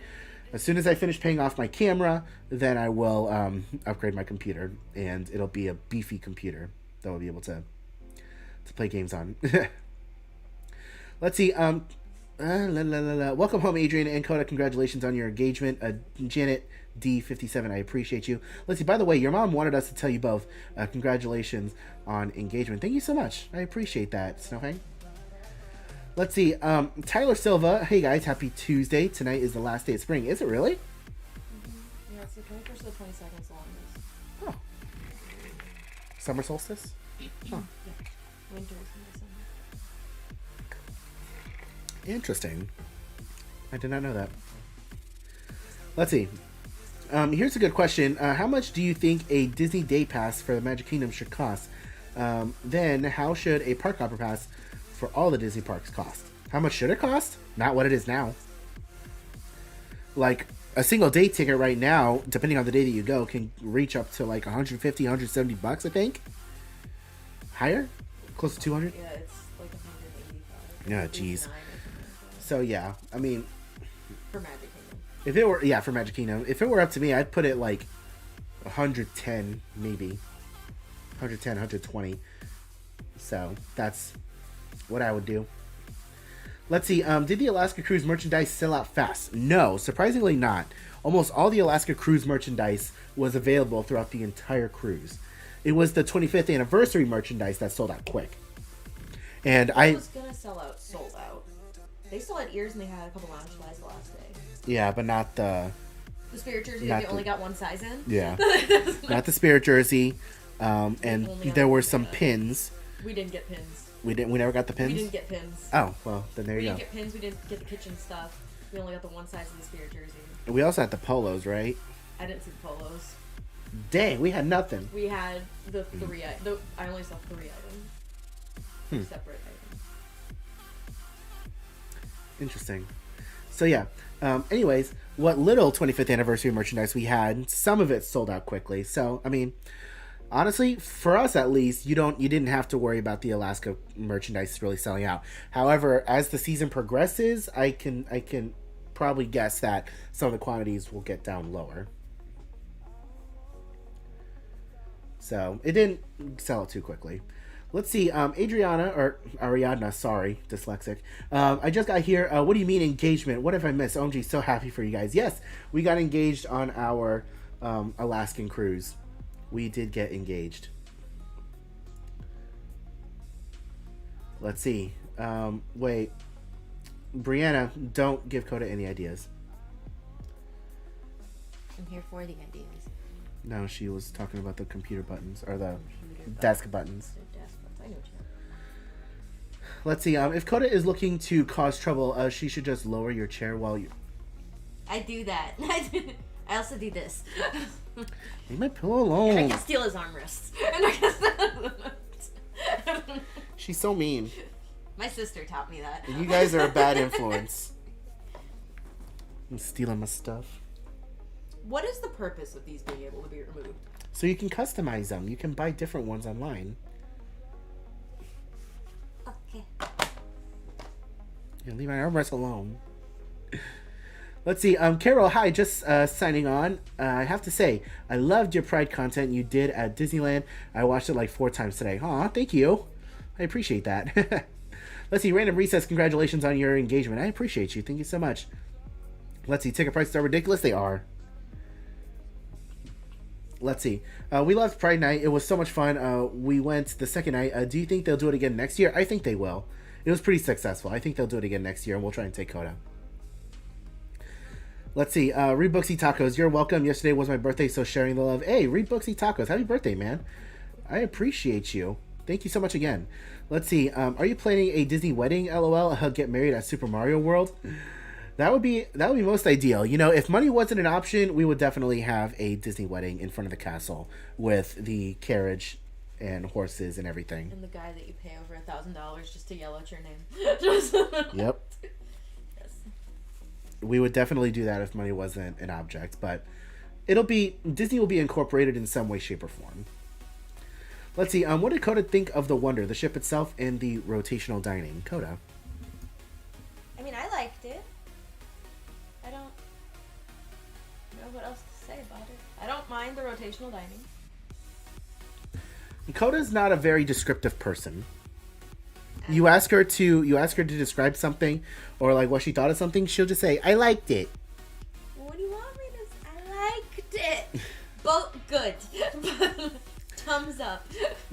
As soon as I finish paying off my camera, then I will upgrade my computer, and it'll be a beefy computer that will be able to play games on. Let's see. Welcome home, Adrian and Coda. Congratulations on your engagement. Janet D57, I appreciate you. Let's see. By the way, your mom wanted us to tell you both congratulations on engagement. Thank you so much. I appreciate that, Snowhang. Let's see. Tyler Silva. Hey guys, happy Tuesday. Tonight is the last day of spring. Is it really? Mm-hmm. Yeah, it's the 21st to the 22nd longest. Oh. Summer solstice? Huh. Yeah. Winter is in December. Interesting. I did not know that. Let's see. Here's a good question. How much do you think a Disney Day Pass for the Magic Kingdom should cost? Then, how should a Park Hopper Pass for all the Disney parks cost? How much should it cost? Not what it is now. Like, a single day ticket right now, depending on the day that you go, can reach up to like 150, 170 bucks, I think. Higher? Close to 200? Yeah, it's like 185. Yeah, jeez. 89, I think. So yeah, I mean, For Magic Kingdom. if it were, yeah, for Magic Kingdom, if it were up to me, I'd put it like 110, maybe 110, 120. So that's what I would do. Let's see. Did the Alaska Cruise merchandise sell out fast? No, surprisingly not. Almost all the Alaska Cruise merchandise was available throughout the entire cruise. It was the 25th anniversary merchandise that sold out quick. And It was gonna sell out, sold out. They still had ears and they had a couple lounge slides the last day. yeah, but not the Spirit jersey Not they only got one size in. yeah, not the Spirit jersey. And Only there on were the some Canada. pins. We didn't get pins. We never got the We pins. didn't get pins. Oh well, then there We you didn't go. get pins. We didn't get the kitchen stuff. We only got the one size of the Spirit jersey. We also had the polos, right? I didn't see the polos. Dang, we had nothing. We had the three. I only saw 3 items. Separate items. Interesting. So yeah. Anyways, what little 25th anniversary merchandise we had, some of it sold out quickly. So I mean, honestly, for us at least, you didn't have to worry about the Alaska merchandise really selling out. However, as the season progresses, I can probably guess that some of the quantities will get down lower. So it didn't sell out too quickly. Let's see, Ariadna, sorry, dyslexic. I just got here. What do you mean engagement? What have I missed? OMG, so happy for you guys. Yes, we got engaged on our Alaskan cruise. We did get engaged. Let's see. Wait. Brianna, don't give Coda any ideas. I'm here for the ideas. No, she was talking about the computer buttons, or the Computer desk buttons. The desk buttons. I know what you meant. Let's see. If Coda is looking to cause trouble, she should just lower your chair while you... I do that. I also do this. Leave my pillow alone. And I can steal his armrests. She's so mean. My sister taught me that. And you guys are a bad influence. I'm stealing my stuff. What is the purpose of these being able to be removed? So you can customize them. You can buy different ones online. Okay. Yeah, leave my armrest alone. Let's see. Carol, hi. Just signing on. I have to say, I loved your Pride content you did at Disneyland. I watched it like 4 times today. Aw, thank you. I appreciate that. Let's see. Random Recess, congratulations on your engagement. I appreciate you. Thank you so much. Let's see. Ticket prices are ridiculous. They are. Let's see. We loved Pride Night. It was so much fun. We went the second night. Do you think they'll do it again next year? I think they will. It was pretty successful. I think they'll do it again next year, and we'll try and take Coda. Let's see. Read Booksy Tacos. You're welcome. Yesterday was my birthday, so sharing the love. Hey, Read Booksy Tacos. Happy birthday, man. I appreciate you. Thank you so much again. Let's see. Are you planning a Disney wedding? LOL. Get married at Super Mario World. That would be most ideal. You know, if money wasn't an option, we would definitely have a Disney wedding in front of the castle with the carriage and horses and everything. And the guy that you pay over $1,000 just to yell out your name. Yep. Yes. We would definitely do that if money wasn't an object, but Disney will be incorporated in some way, shape, or form. Let's see. What did Coda think of the Wonder, the ship itself, and the rotational dining? Coda. I mean, I liked it. I don't know what else to say about it. I don't mind the rotational dining. Coda's not a very descriptive person. You ask her to describe something or like what she thought of something, she'll just say, "I liked it." What do you want me to say? I liked it. Both good. Thumbs up.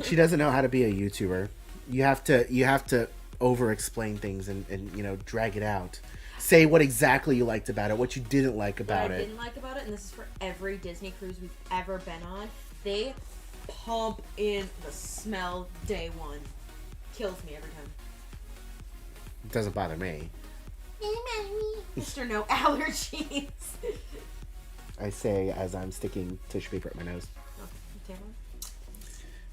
She doesn't know how to be a YouTuber. You have to over explain things and drag it out. Say what exactly you liked about it, what you didn't like about What I it. didn't like about it, and this is for every Disney cruise we've ever been on, they pump in the smell day one. Kills me every time. It doesn't bother me. Mr. No Allergies. I say as I'm sticking tissue paper at my nose. Oh,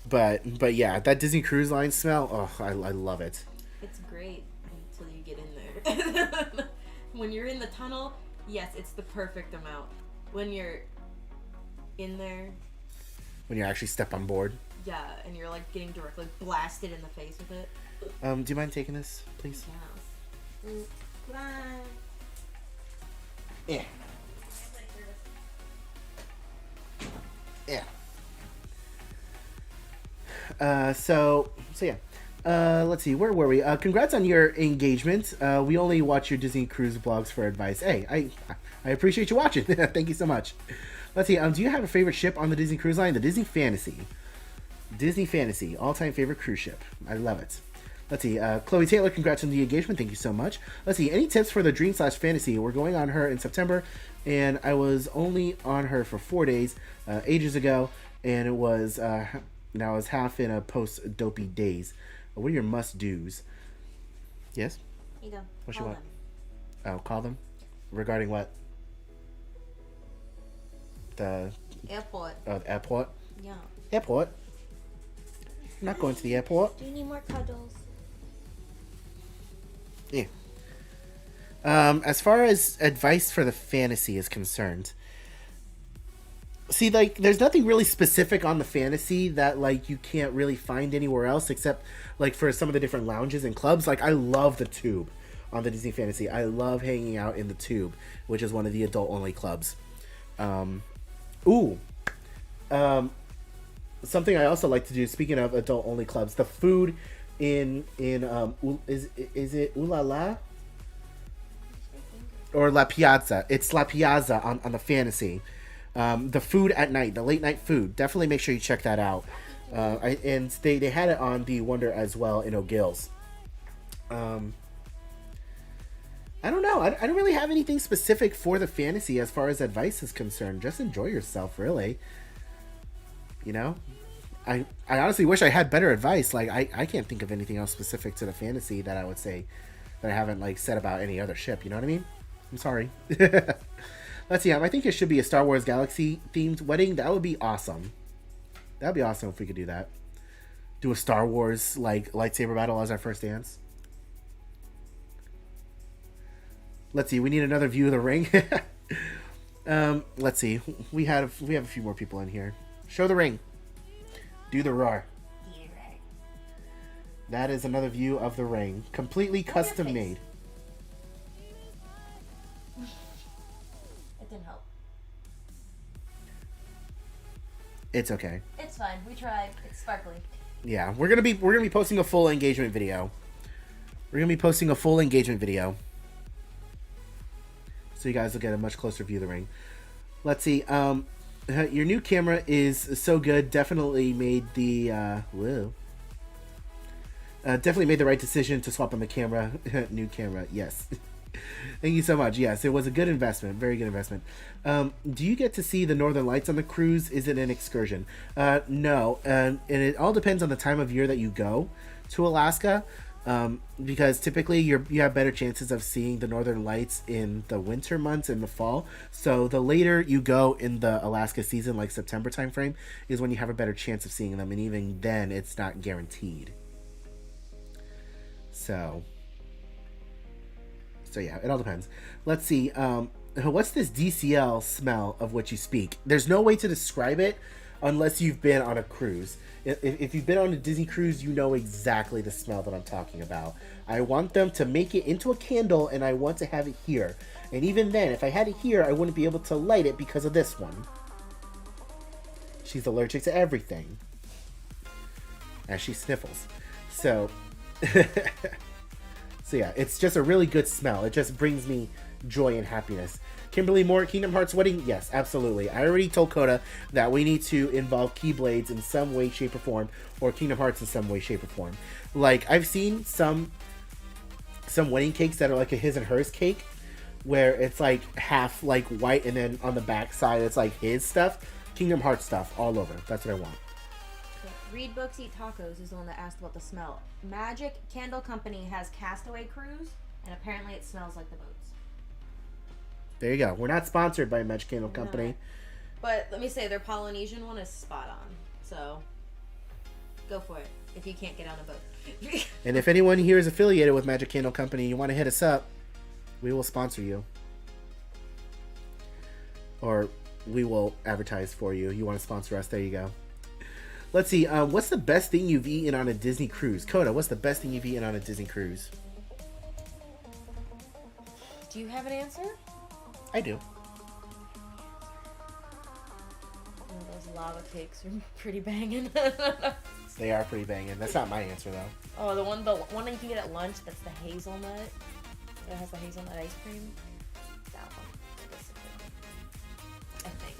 Tamara? But yeah, that Disney Cruise Line smell, oh, I love it. It's great until you get in there. When you're in the tunnel, Yes, it's the perfect amount. When you're in there, When you actually step on board. yeah, and you're like getting directly blasted in the face with it. Do you mind taking this, please? Yes. Goodbye. Yeah. Yeah. So yeah. Let's see. Where were we? Congrats on your engagement. We only watch your Disney cruise vlogs for advice. Hey, I appreciate you watching. Thank you so much. Let's see. Do you have a favorite ship on the Disney Cruise Line? The Disney Fantasy. Disney Fantasy, all-time favorite cruise ship. I love it. Let's see. Chloe Taylor, congrats on the engagement. Thank you so much. Let's see. Any tips for the Dream/Fantasy? We're going on her in September, and I was only on her for 4 days ages ago, and it was now I was half in a post-dopey days. What are your must-dos? Yes? Here you go. What Call you want? them. Oh, call them? Regarding what? The Airport. the airport? Yeah. Airport? I'm not going to the airport. Do you need more cuddles? Yeah. As far as advice for the fantasy is concerned, see, like, there's nothing really specific on the fantasy that, like, you can't really find anywhere else except, like, for some of the different lounges and clubs. Like, I love the Tube on the Disney Fantasy. I love hanging out in the Tube, which is one of the adult-only clubs. Something I also like to do, speaking of adult-only clubs, the food in is it Ooh La La? Or La Piazza. It's La Piazza on the Fantasy. The food at night, the late night food. Definitely make sure you check that out. And they had it on the Wonder as well in O'Gill's. I don't know. I don't really have anything specific for the Fantasy as far as advice is concerned. Just enjoy yourself, really. You know? I honestly wish I had better advice. Like, I can't think of anything else specific to the Fantasy that I would say that I haven't, like, said about any other ship. You know what I mean? I'm sorry. Let's see. I think it should be a Star Wars Galaxy themed wedding. That would be awesome. That would be awesome if we could do that. Do a Star Wars, like, lightsaber battle as our first dance. Let's see. We need another view of the ring. Let's see. We have a few more people in here. Show the ring. Do the roar. That is another view of the ring. Completely custom made. It didn't help. It's okay. It's fine. We tried. It's sparkly. Yeah, we're gonna be posting a full engagement video. So you guys will get a much closer view of the ring. Let's see. Your new camera is so good. Definitely made the definitely made the right decision to swap on the camera. New camera, yes. Thank you so much. Yes, it was a good investment. Very good investment. Do you get to see the Northern Lights on the cruise? Is it an excursion? No, and it all depends on the time of year that you go to Alaska. Because typically you have better chances of seeing the Northern Lights in the winter months and the fall. So the later you go in the Alaska season, like September timeframe, is when you have a better chance of seeing them. And even then, it's not guaranteed. So yeah, it all depends. Let's see. What's this DCL smell of which you speak? There's no way to describe it unless you've been on a cruise. If you've been on a Disney cruise, you know exactly the smell that I'm talking about. I want them to make it into a candle, and I want to have it here. And even then, if I had it here, I wouldn't be able to light it because of this one. She's allergic to everything. As she sniffles. So, so yeah, it's just a really good smell. It just brings me joy and happiness. Kimberly Moore, Kingdom Hearts wedding? Yes, absolutely. I already told Coda that we need to involve Keyblades in some way, shape, or form, or Kingdom Hearts in some way, shape, or form. Like, I've seen some wedding cakes that are like a his and hers cake, where it's like half like white, and then on the back side it's like his stuff. Kingdom Hearts stuff all over. That's what I want. Read Books, Eat Tacos is the one that asked about the smell. Magic Candle Company has Castaway Cruise, and apparently it smells like the boats. There you go. We're not sponsored by Magic Candle Company. No. But let me say, their Polynesian one is spot on. So, go for it if you can't get on a boat. And if anyone here is affiliated with Magic Candle Company, you want to hit us up, we will sponsor you. or we will advertise for you. You want to sponsor us? There you go. Let's see. What's the best thing you've eaten on a Disney cruise? Coda, what's the best thing you've eaten on a Disney cruise? Do you have an answer? I do. Oh, those lava cakes are pretty banging. They are pretty banging. That's not my answer though. Oh, the one that you can get at lunch. That's the hazelnut. It has the hazelnut ice cream. That one specifically, I think.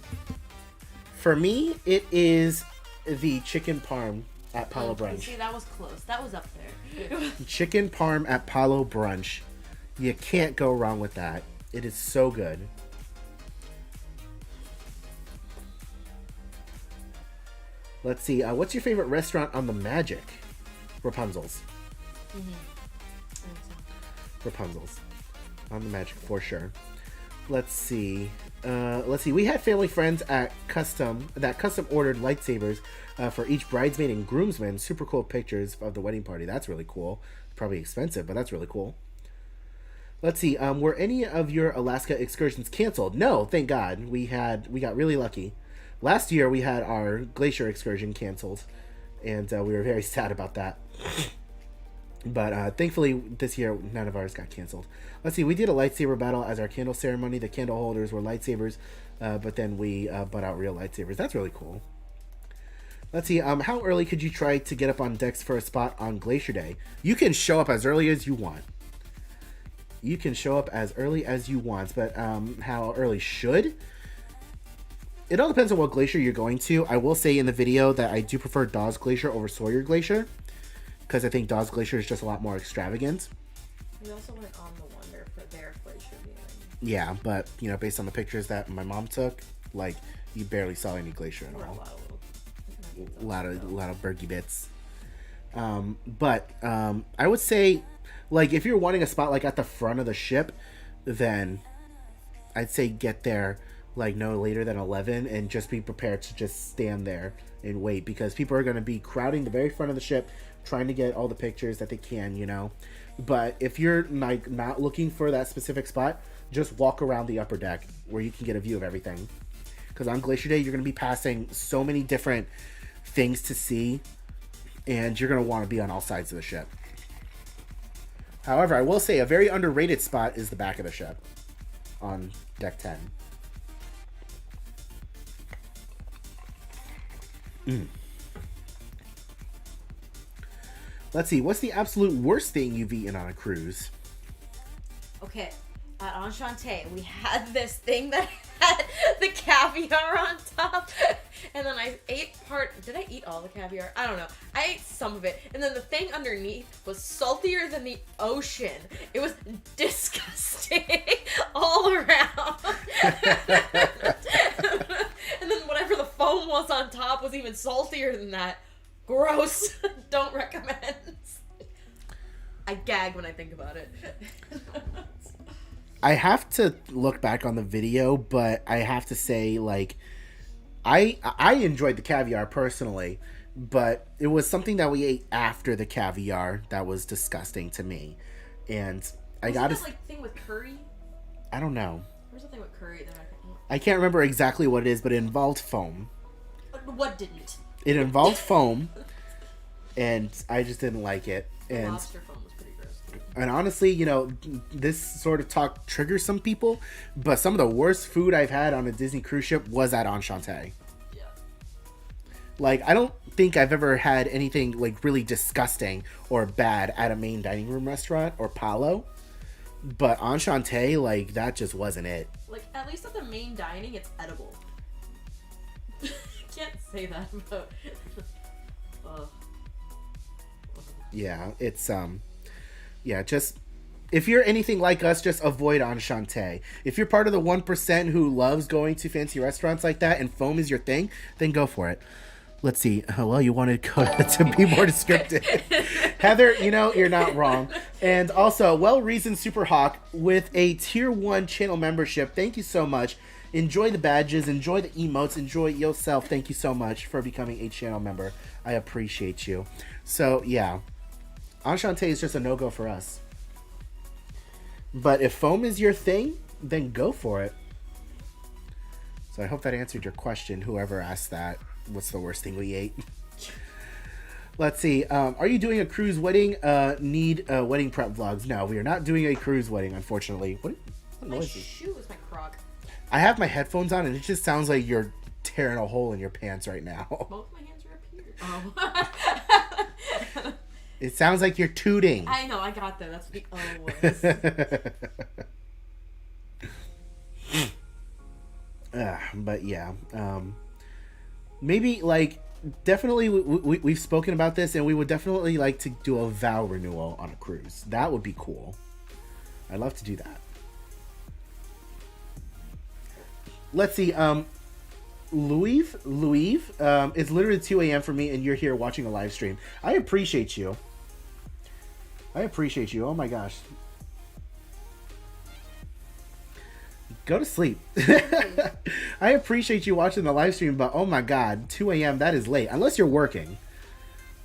For me, it is the chicken parm at Palo Brunch. See, that was close. That was up there. Chicken parm at Palo Brunch. You can't go wrong with that. It is so good. Let's see. What's your favorite restaurant on the Magic? Rapunzel's. Rapunzel's. On the Magic for sure. Let's see. We had family friends at custom ordered lightsabers for each bridesmaid and groomsman. Super cool pictures of the wedding party. That's really cool. Probably expensive, but that's really cool. Let's see. Were any of your Alaska excursions canceled? No, thank God. We got really lucky. Last year we had our Glacier excursion canceled, and we were very sad about that. But thankfully this year none of ours got canceled. Let's see. We did a lightsaber battle as our candle ceremony. The candle holders were lightsabers, but then we bought out real lightsabers. That's really cool. Let's see. How early could you try to get up on decks for a spot on Glacier Day? You can show up as early as you want. You can show up as early as you want, but how early should? It all depends on what glacier you're going to. I will say in the video that I do prefer Dawes Glacier over Sawyer Glacier, because I think Dawes Glacier is just a lot more extravagant. We also went on the Wonder for their glacier viewing. Yeah, but you know, based on the pictures that my mom took, like you barely saw any glacier at all. A lot of bergy bits. But I would say, like, if you're wanting a spot like at the front of the ship, then I'd say get there like no later than 11 and just be prepared to just stand there and wait, because people are going to be crowding the very front of the ship trying to get all the pictures that they can, you know. But if you're like not looking for that specific spot, just walk around the upper deck where you can get a view of everything, because on Glacier Day you're going to be passing so many different things to see, and you're going to want to be on all sides of the ship. However, I will say a very underrated spot is the back of the ship on deck 10. Let's see. What's the absolute worst thing you've eaten on a cruise? Okay, at Enchante, we had this thing that had the caviar on top, and then I ate did I eat all the caviar? I don't know. I ate some of it, and then the thing underneath was saltier than the ocean. It was disgusting all around. And then whatever the foam was on top was even saltier than that. Gross. Don't recommend. I gag when I think about it. I have to look back on the video, but I have to say, like, I enjoyed the caviar personally, but it was something that we ate after the caviar that was disgusting to me. And I got that like thing with curry? I don't know. There's a thing with curry that I can't remember exactly what it is, but it involved foam. What didn't? It involved foam, and I just didn't like it. And Lobster foam was pretty gross. And honestly, you know, this sort of talk triggers some people, but some of the worst food I've had on a Disney cruise ship was at Enchante. Yeah. Like, I don't think I've ever had anything, like, really disgusting or bad at a main dining room restaurant or Palo, but Enchante, like, that just wasn't it. Like, at least at the main dining, it's edible. Can't say that, but... Yeah, it's, yeah, just, if you're anything like us, just avoid Enchante. If you're part of the 1% who loves going to fancy restaurants like that and foam is your thing, then go for it. Let's see. Well, you wanted Coda to be more descriptive. Heather, you know, you're not wrong. And also, Well-Reasoned Super Hawk with a Tier 1 channel membership. Thank you so much. Enjoy the badges. Enjoy the emotes. Enjoy yourself. Thank you so much for becoming a channel member. I appreciate you. So, yeah. Enchante is just a no-go for us. But if foam is your thing, then go for it. So I hope that answered your question. Whoever asked that, what's the worst thing we ate? Let's see. Are you doing a cruise wedding? Need wedding prep vlogs? No, we are not doing a cruise wedding, unfortunately. What My noise is? shoe is my croc. I have my headphones on, and it just sounds like you're tearing a hole in your pants right now. Both my hands are up here. Oh. It sounds like you're tooting. I know, I got there. That's what the was. But yeah, maybe like definitely we've spoken about this, and we would definitely like to do a vow renewal on a cruise. That would be cool. I'd love to do that. Let's see. Louis, it's literally 2 a.m. for me, and you're here watching a live stream. I appreciate you. Oh my gosh. Go to sleep. I appreciate you watching the live stream, but oh my god, 2 a.m., that is late. Unless you're working.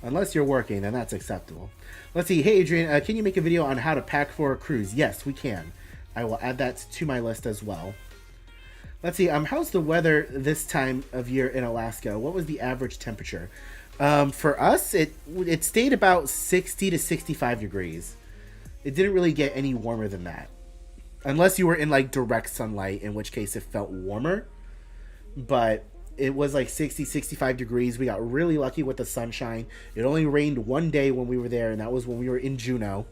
Then that's acceptable. Let's see. Hey, Adrian, can you make a video on how to pack for a cruise? Yes, we can. I will add that to my list as well. Let's see. How's the weather this time of year in Alaska? What was the average temperature? For us, it stayed about 60 to 65 degrees. It didn't really get any warmer than that. Unless you were in like direct sunlight, in which case it felt warmer. But it was like 60, 65 degrees. We got really lucky with the sunshine. It only rained one day when we were there, and that was when we were in Juneau.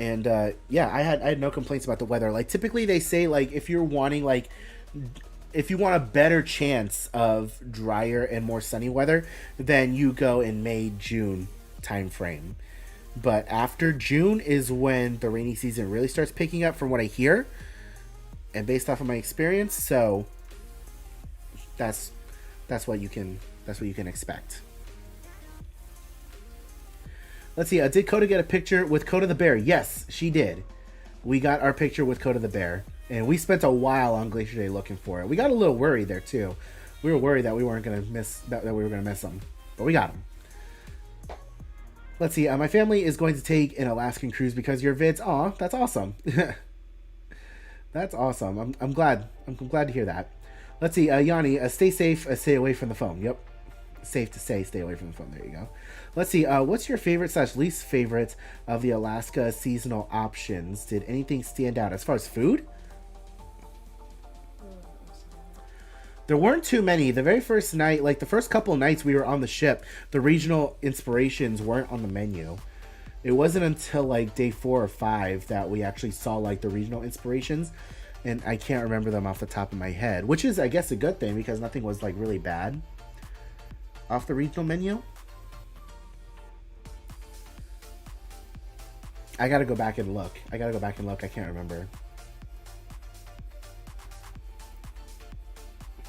And yeah, I had no complaints about the weather. Like typically they say like if you want a better chance of drier and more sunny weather, then you go in May, June time frame. But after June is when the rainy season really starts picking up, from what I hear, and based off of my experience. So that's what you can expect. Let's see. Did Coda get a picture with Coda the bear? Yes, she did. We got our picture with Coda the bear, and we spent a while on Glacier Day looking for it. We got a little worried there too. We were worried that we weren't gonna miss that we were gonna miss them, but we got them. Let's see. My family is going to take an Alaskan cruise because your vids. Aw, that's awesome. That's awesome. I'm glad. I'm glad to hear that. Let's see. Yanni, stay safe. Stay away from the phone. Yep. Safe to say. Stay away from the phone. There you go. Let's see. What's your favorite / least favorite of the Alaska seasonal options? Did anything stand out as far as food? There weren't too many. The very first night, like the first couple nights we were on the ship, the regional inspirations weren't on the menu. It wasn't until like day 4 or 5 that we actually saw like the regional inspirations, and I can't remember them off the top of my head, which is I guess a good thing because nothing was like really bad off the regional menu. I gotta go back and look. I can't remember.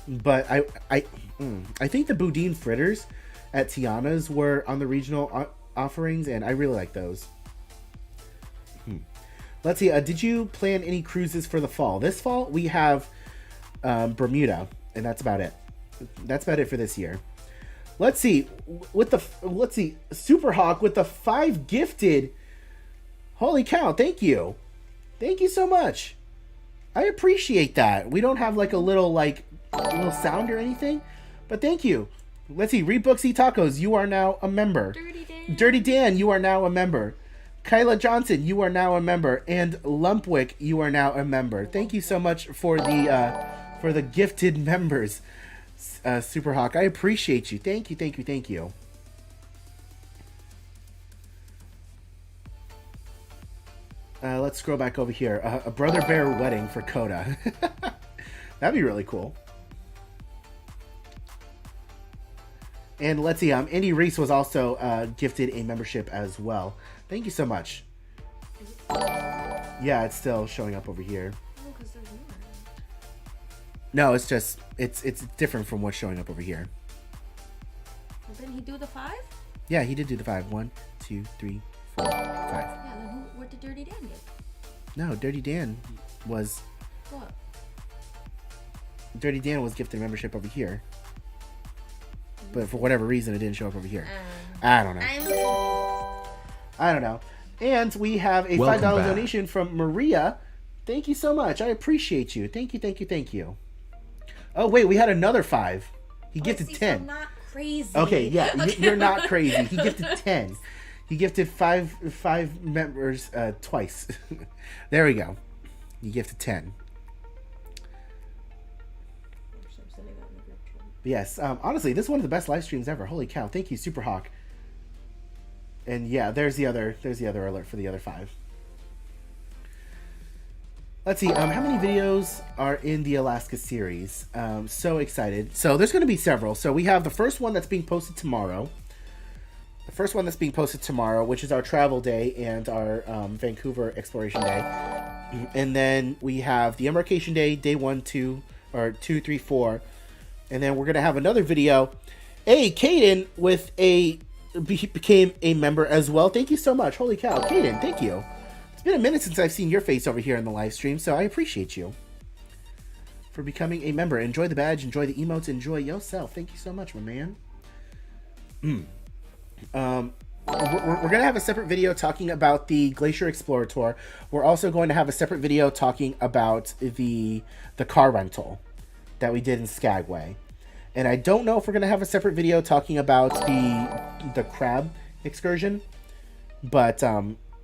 But I think the boudin fritters at Tiana's were on the regional offerings, and I really like those. Let's see. Did you plan any cruises for the fall? This fall we have Bermuda, and that's about it. That's about it for this year. Let's see. Superhawk with the 5 gifted. Holy cow! Thank you so much. I appreciate that. We don't have like a little sound or anything, but thank you. Let's see. Read Books, Eat Tacos, you are now a member. Dirty Dan, you are now a member. Kyla Johnson, you are now a member. And Lumpwick, you are now a member. Thank you so much for the gifted members, Superhawk. I appreciate you. Thank you. Let's scroll back over here. A brother bear wedding for Coda. That'd be really cool. And let's see. Andy Reese was also gifted a membership as well. Thank you so much. Yeah, it's still showing up over here. Oh, because there's more. No, it's just it's different from what's showing up over here. Well, didn't he do the 5? Yeah, he did do the 5. 1, 2, 3, 4, 5. Yeah, then what did Dirty Dan get? No, Dirty Dan was. What? Dirty Dan was gifted membership over here. But for whatever reason, it didn't show up over here. I don't know. And we have a $5 donation from Maria. Thank you so much. I appreciate you. Thank you, thank you, thank you. Oh, wait, we had another 5. He gifted 10. I'm not crazy. Okay, yeah, you're not crazy. He gifted 10. He gifted five members twice. There we go. He gifted 10. Yes, honestly, this is one of the best live streams ever. Holy cow! Thank you, Superhawk. And yeah, there's the other alert for the other 5. Let's see. How many videos are in the Alaska series? So excited. So there's going to be several. So we have the first one that's being posted tomorrow. The first one that's being posted tomorrow, which is our travel day and our Vancouver exploration day. And then we have the embarkation day, day 1, 2, or 2, 3, 4. And then we're going to have another video. Hey, Caden became a member as well. Thank you so much. Holy cow. Caden, thank you. It's been a minute since I've seen your face over here in the live stream, so I appreciate you for becoming a member. Enjoy the badge, enjoy the emotes, enjoy yourself. Thank you so much, my man. We're going to have a separate video talking about the Glacier Explorer Tour. We're also going to have a separate video talking about the car rental that we did in Skagway. And I don't know if we're going to have a separate video talking about the crab excursion, but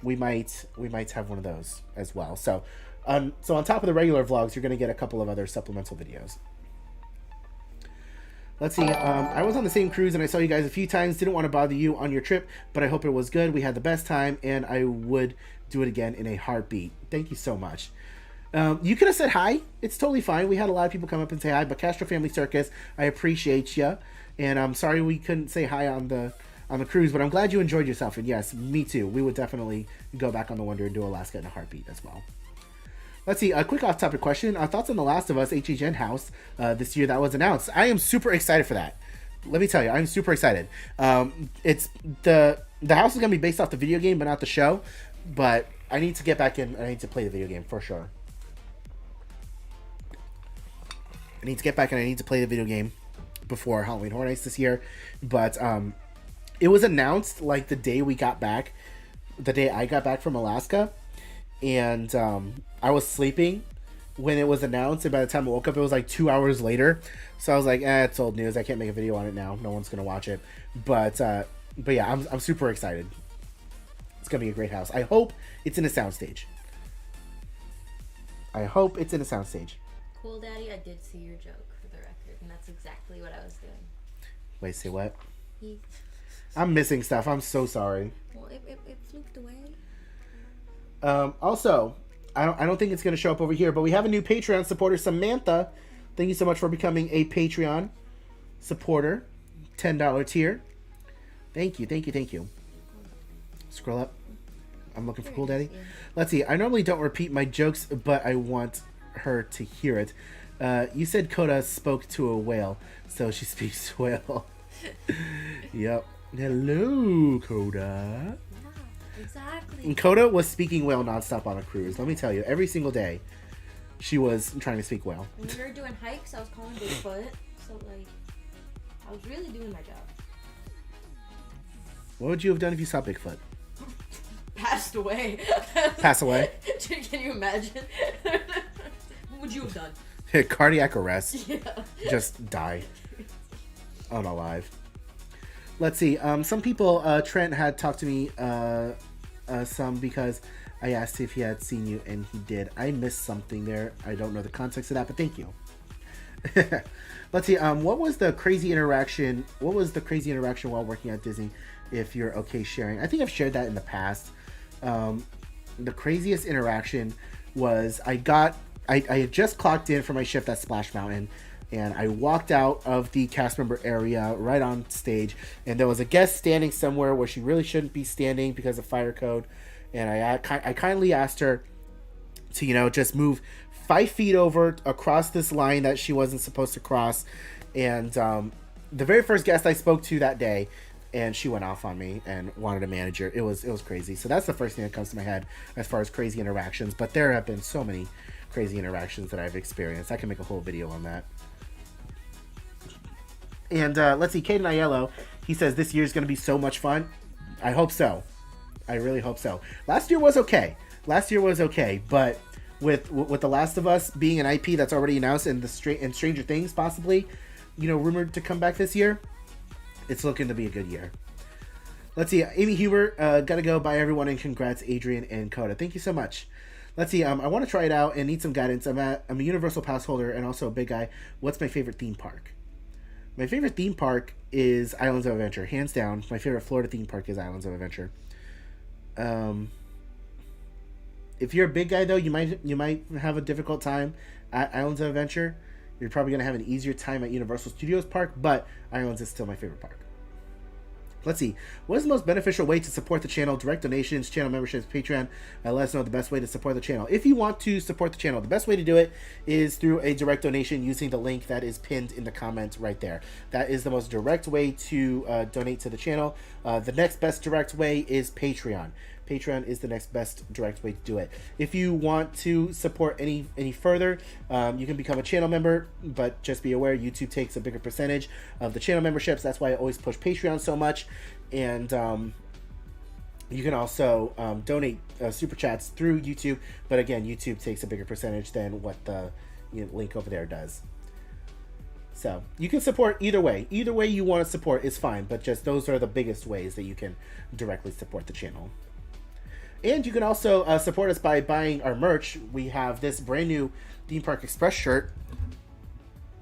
we might have one of those as well. So on top of the regular vlogs, you're going to get a couple of other supplemental videos. Let's see. I was on the same cruise and I saw you guys a few times. Didn't want to bother you on your trip, but I hope it was good. We had the best time and I would do it again in a heartbeat. Thank you so much. You could have said hi. It's totally fine. We had a lot of people come up and say hi, but Castro Family Circus, I appreciate you. And I'm sorry we couldn't say hi on the cruise, but I'm glad you enjoyed yourself. And yes, me too. We would definitely go back on the Wonder and do Alaska in a heartbeat as well. Let's see, a quick off-topic question. Thoughts on The Last of Us HHN house this year that was announced. I am super excited for that. Let me tell you, I'm super excited. It's the house is going to be based off the video game, but not the show. But I need to get back in. I need to play the video game for sure. I need to get back and I need to play the video game before Halloween Horror Nights this year. But it was announced like the day we got back, the day I got back from Alaska. And I was sleeping when it was announced. And by the time I woke up, it was like 2 hours later. So I was like, it's old news. I can't make a video on it now. No one's going to watch it. But yeah, I'm super excited. It's going to be a great house. I hope it's in a soundstage. Cool, Daddy, I did see your joke for the record, and that's exactly what I was doing. Wait, say what? I'm missing stuff. I'm so sorry. Well, it fluked away. Also, I don't think it's going to show up over here, but we have a new Patreon supporter, Samantha. Thank you so much for becoming a Patreon supporter. $10 tier. Thank you. Scroll up. I'm looking for Cool Daddy. Yeah. Let's see. I normally don't repeat my jokes, but I want her to hear it. You said Coda spoke to a whale, so she speaks whale. Yep. Hello, Coda. Yeah, exactly. And Coda was speaking whale nonstop on a cruise. Let me tell you, every single day, she was trying to speak whale. When we were doing hikes, I was calling Bigfoot, so like, I was really doing my job. What would you have done if you saw Bigfoot? Passed away. Pass away? Can you imagine? What would you have done? Cardiac arrest. Yeah. Just die. Unalive. Let's see. Some people, Trent had talked to me some because I asked if he had seen you and he did. I missed something there. I don't know the context of that, but thank you. Let's see. What was the crazy interaction while working at Disney? If you're okay sharing. I think I've shared that in the past. The craziest interaction was I had just clocked in for my shift at Splash Mountain, and I walked out of the cast member area right on stage, and there was a guest standing somewhere where she really shouldn't be standing because of fire code, and I kindly asked her to just move 5 feet over across this line that she wasn't supposed to cross, and the very first guest I spoke to that day, and she went off on me and wanted a manager. It was crazy. So that's the first thing that comes to my head as far as crazy interactions. But there have been so many crazy interactions that I've experienced. I can make a whole video on that. And let's see, Caden Aiello, he says this year's going to be so much fun. I hope so. I really hope so. Last year was okay, but with The Last of Us being an IP that's already announced and and Stranger Things possibly, rumored to come back this year, it's looking to be a good year. Let's see. Amy Huber, gotta go. Bye everyone, and congrats Adrian and Coda. Thank you so much. Let's see. I want to try it out and need some guidance. I'm a Universal Pass holder and also a big guy. What's my favorite theme park? My favorite theme park is Islands of Adventure, hands down. My favorite Florida theme park is Islands of Adventure. If you're a big guy though, you might have a difficult time at Islands of Adventure. You're probably gonna have an easier time at Universal Studios Park, but Islands is still my favorite park. Let's see. What is the most beneficial way to support the channel? Direct donations, channel memberships, Patreon. Let us know the best way to support the channel. If you want to support the channel, the best way to do it is through a direct donation using the link that is pinned in the comments right there. That is the most direct way to donate to the channel. The next best direct way is Patreon. Patreon is the next best direct way to do it. If you want to support any further, you can become a channel member, but just be aware YouTube takes a bigger percentage of the channel memberships. That's why I always push Patreon so much. And you can also donate super chats through YouTube, but again, YouTube takes a bigger percentage than what the link over there does. So you can support either way. Either way you want to support is fine, but just those are the biggest ways that you can directly support the channel. And you can also support us by buying our merch. We have this brand new Theme Park Express shirt.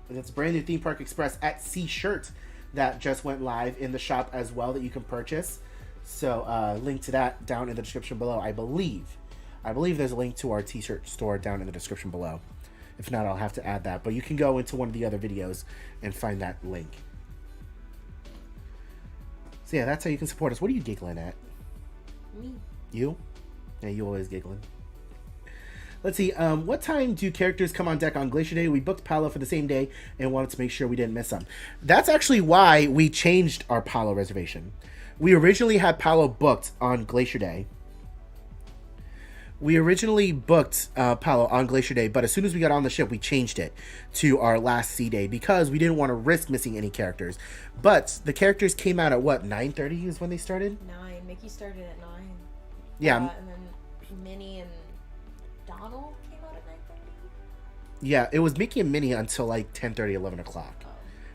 That's brand new Theme Park Express at Sea Shirt that just went live in the shop as well that you can purchase. So link to that down in the description below. I believe there's a link to our t-shirt store down in the description below. If not, I'll have to add that. But you can go into one of the other videos and find that link. So yeah, that's how you can support us. What are you giggling at? Me. You? Yeah, you always giggling. Let's see. What time do characters come on deck on Glacier Day? We booked Palo for the same day and wanted to make sure we didn't miss them. That's actually why we changed our Palo reservation. We originally had Palo booked on Glacier Day. We originally booked Palo on Glacier Day, but as soon as we got on the ship, we changed it to our last sea day because we didn't want to risk missing any characters. But the characters came out at what, 9:30 is when they started? 9. Mickey started at 9. Yeah. And then Minnie and Donald came out at 9:30. Yeah, it was Mickey and Minnie until like 10:30, 11 o'clock. Oh.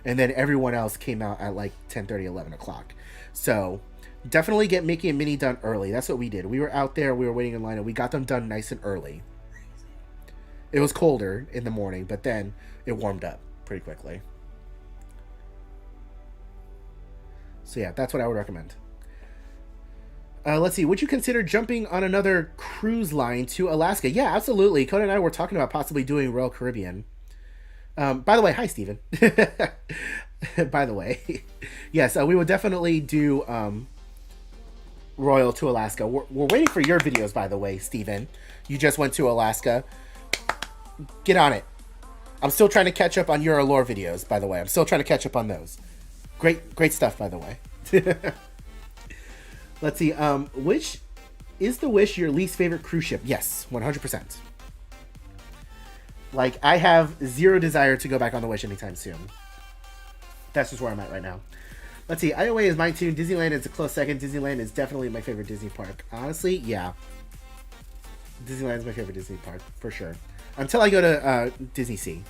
And then everyone else came out at like 10:30, 11 o'clock. So definitely get Mickey and Minnie done early. That's what we did. We were out there, we were waiting in line, and we got them done nice and early. It was colder in the morning, but then it warmed up pretty quickly. So yeah, that's what I would recommend. Let's see. Would you consider jumping on another cruise line to Alaska? Yeah, absolutely. Coda and I were talking about possibly doing Royal Caribbean. By the way, hi, Steven. By the way. Yes, we would definitely do Royal to Alaska. We're waiting for your videos, by the way, Steven. You just went to Alaska. Get on it. I'm still trying to catch up on your Allure videos, by the way. I'm still trying to catch up on those. Great stuff, by the way. Let's see. Which is the Wish your least favorite cruise ship? Yes, 100%. Like, I have zero desire to go back on the Wish anytime soon. That's just where I'm at right now. Let's see. Iowa is mine too. Disneyland is a close second. Disneyland is definitely my favorite Disney park. Honestly, yeah. Disneyland is my favorite Disney park, for sure. Until I go to Disney Sea.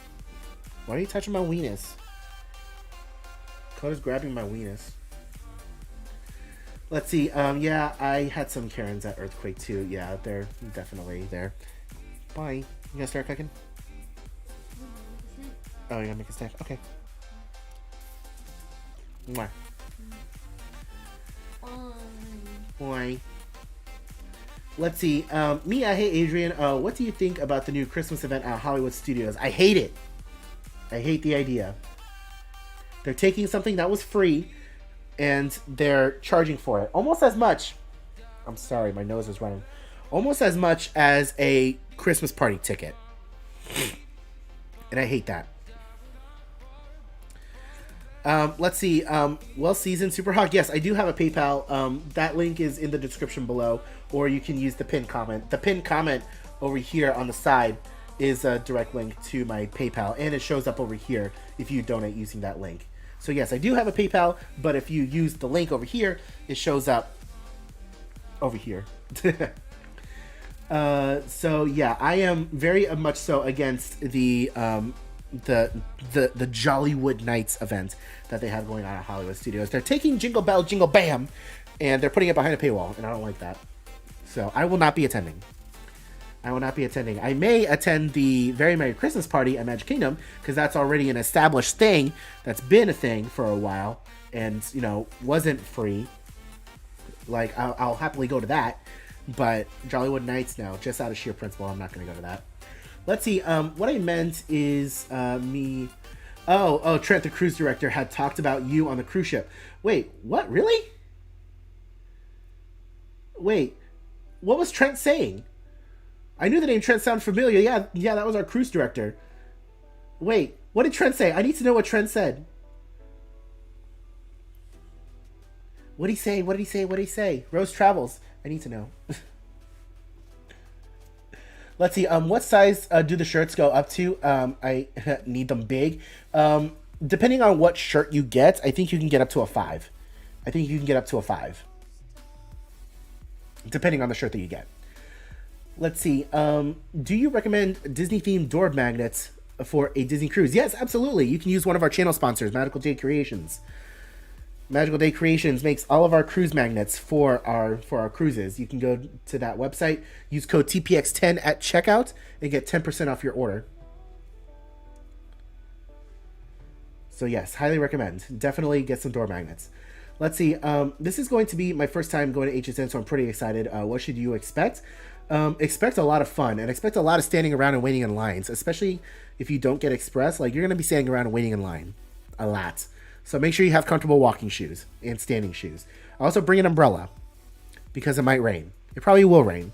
Why are you touching my weenus? Coda's grabbing my weenus. Let's see. Yeah, I had some Karens at Earthquake too. Yeah, they're definitely there. Bye. You gonna start cooking? Oh, you're gonna make a snack? Okay. Mwah. Bye. Let's see. Mia, hey Adrian. What do you think about the new Christmas event at Hollywood Studios? I hate it. I hate the idea. They're taking something that was free and they're charging for it. Almost as much. I'm sorry, my nose is running. Almost as much as a Christmas party ticket. And I hate that. Let's see. Well seasoned, super hot. Yes, I do have a PayPal. That link is in the description below, or you can use the pinned comment. The pinned comment over here on the side is a direct link to my PayPal, and it shows up over here if you donate using that link. So yes, I do have a PayPal, but if you use the link over here, it shows up over here. So yeah, I am very much so against the Jollywood Nights event that they have going on at Hollywood Studios. They're taking Jingle Bell, Jingle Bam, and they're putting it behind a paywall, and I don't like that. So I will not be attending. I may attend the Very Merry Christmas Party at Magic Kingdom, because that's already an established thing that's been a thing for a while, and, you know, wasn't free. Like, I'll happily go to that, but Jollywood Nights, no, just out of sheer principle, I'm not going to go to that. Let's see, what I meant is me... Oh, Trent, the cruise director, had talked about you on the cruise ship. Wait, what? Really? Wait, what was Trent saying? I knew the name Trent sounded familiar. Yeah, that was our cruise director. Wait, what did Trent say? I need to know what Trent said. What did he say? Rose Travels. I need to know. Let's see. What size do the shirts go up to? I need them big. Depending on what shirt you get, I think you can get up to a 5. Depending on the shirt that you get. Let's see. Do you recommend Disney-themed door magnets for a Disney cruise? Yes, absolutely. You can use one of our channel sponsors, Magical Day Creations. Magical Day Creations makes all of our cruise magnets for our cruises. You can go to that website, use code TPX10 at checkout, and get 10% off your order. So yes, highly recommend. Definitely get some door magnets. Let's see. This is going to be my first time going to HSN, so I'm pretty excited. What should you expect? Expect a lot of fun, and expect a lot of standing around and waiting in lines, especially if you don't get express. Like, you're going to be standing around and waiting in line a lot. So make sure you have comfortable walking shoes and standing shoes. Also bring an umbrella because it might rain. It probably will rain.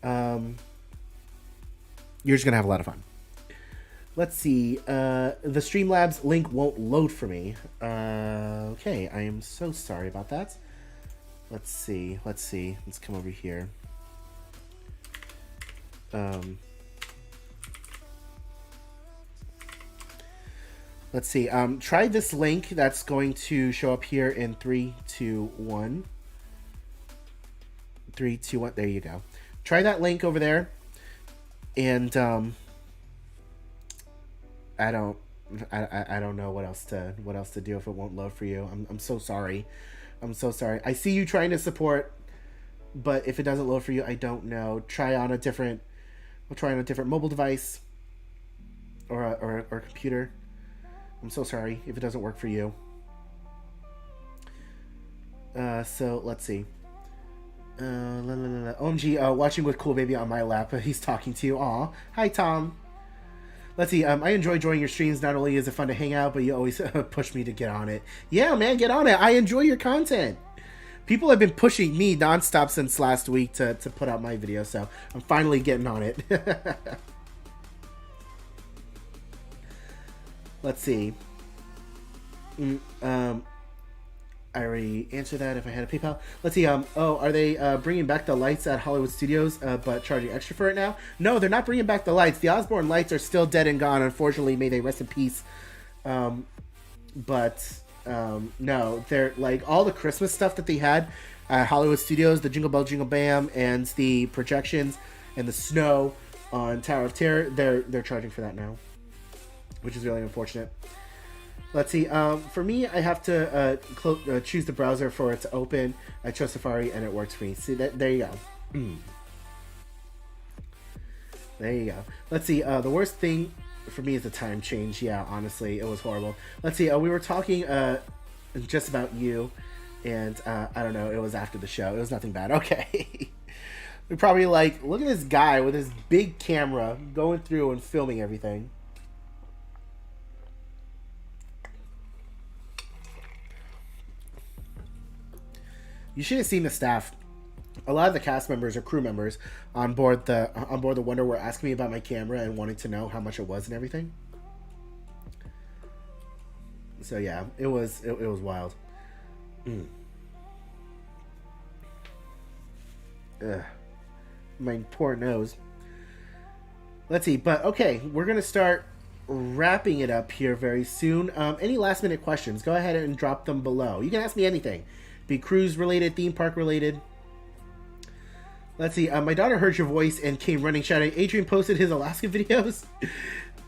You're just going to have a lot of fun. Let's see. The Streamlabs link won't load for me. Okay, I am so sorry about that. Let's see. Let's come over here. Let's see. Try this link that's going to show up here in 3, 2, 1. 3, 2, 1. There you go. Try that link over there. And I don't know what else to do if it won't load for you. I'm so sorry. I see you trying to support, but if it doesn't load for you, I don't know. We'll try on a different mobile device or a computer. I'm so sorry if it doesn't work for you. So let's see. OMG, watching with Cool Baby on my lap. He's talking to you. Aw. Hi, Tom. Let's see. I enjoy joining your streams. Not only is it fun to hang out, but you always push me to get on it. Yeah, man, get on it. I enjoy your content. People have been pushing me nonstop since last week to put out my video, so I'm finally getting on it. Let's see. I already answered that if I had a PayPal. Let's see. Are they bringing back the lights at Hollywood Studios, but charging extra for it now? No, they're not bringing back the lights. The Osborne lights are still dead and gone. Unfortunately, may they rest in peace. No, they're like all the Christmas stuff that they had at Hollywood Studios, the Jingle Bell, Jingle Bam, and the projections and the snow on Tower of Terror. They're charging for that now, which is really unfortunate. Let's see. For me, I have to choose the browser for it to open. I chose Safari, and it works for me. See that? There you go. There you go. Let's see. The worst thing for me is the time change. Yeah, honestly, it was horrible. Let's see. We were talking just about you, and I don't know. It was after the show. It was nothing bad. Okay. We're probably like, look at this guy with his big camera going through and filming everything. You should have seen the staff. A lot of the cast members or crew members on board the Wonder were asking me about my camera and wanting to know how much it was and everything. So yeah, it was wild. Ugh. My poor nose. Let's see, but okay, we're gonna start wrapping it up here very soon. Any last minute questions? Go ahead and drop them below. You can ask me anything. Be cruise related, theme park related. Let's see. My daughter heard your voice and came running shouting, Adrian posted his Alaska videos.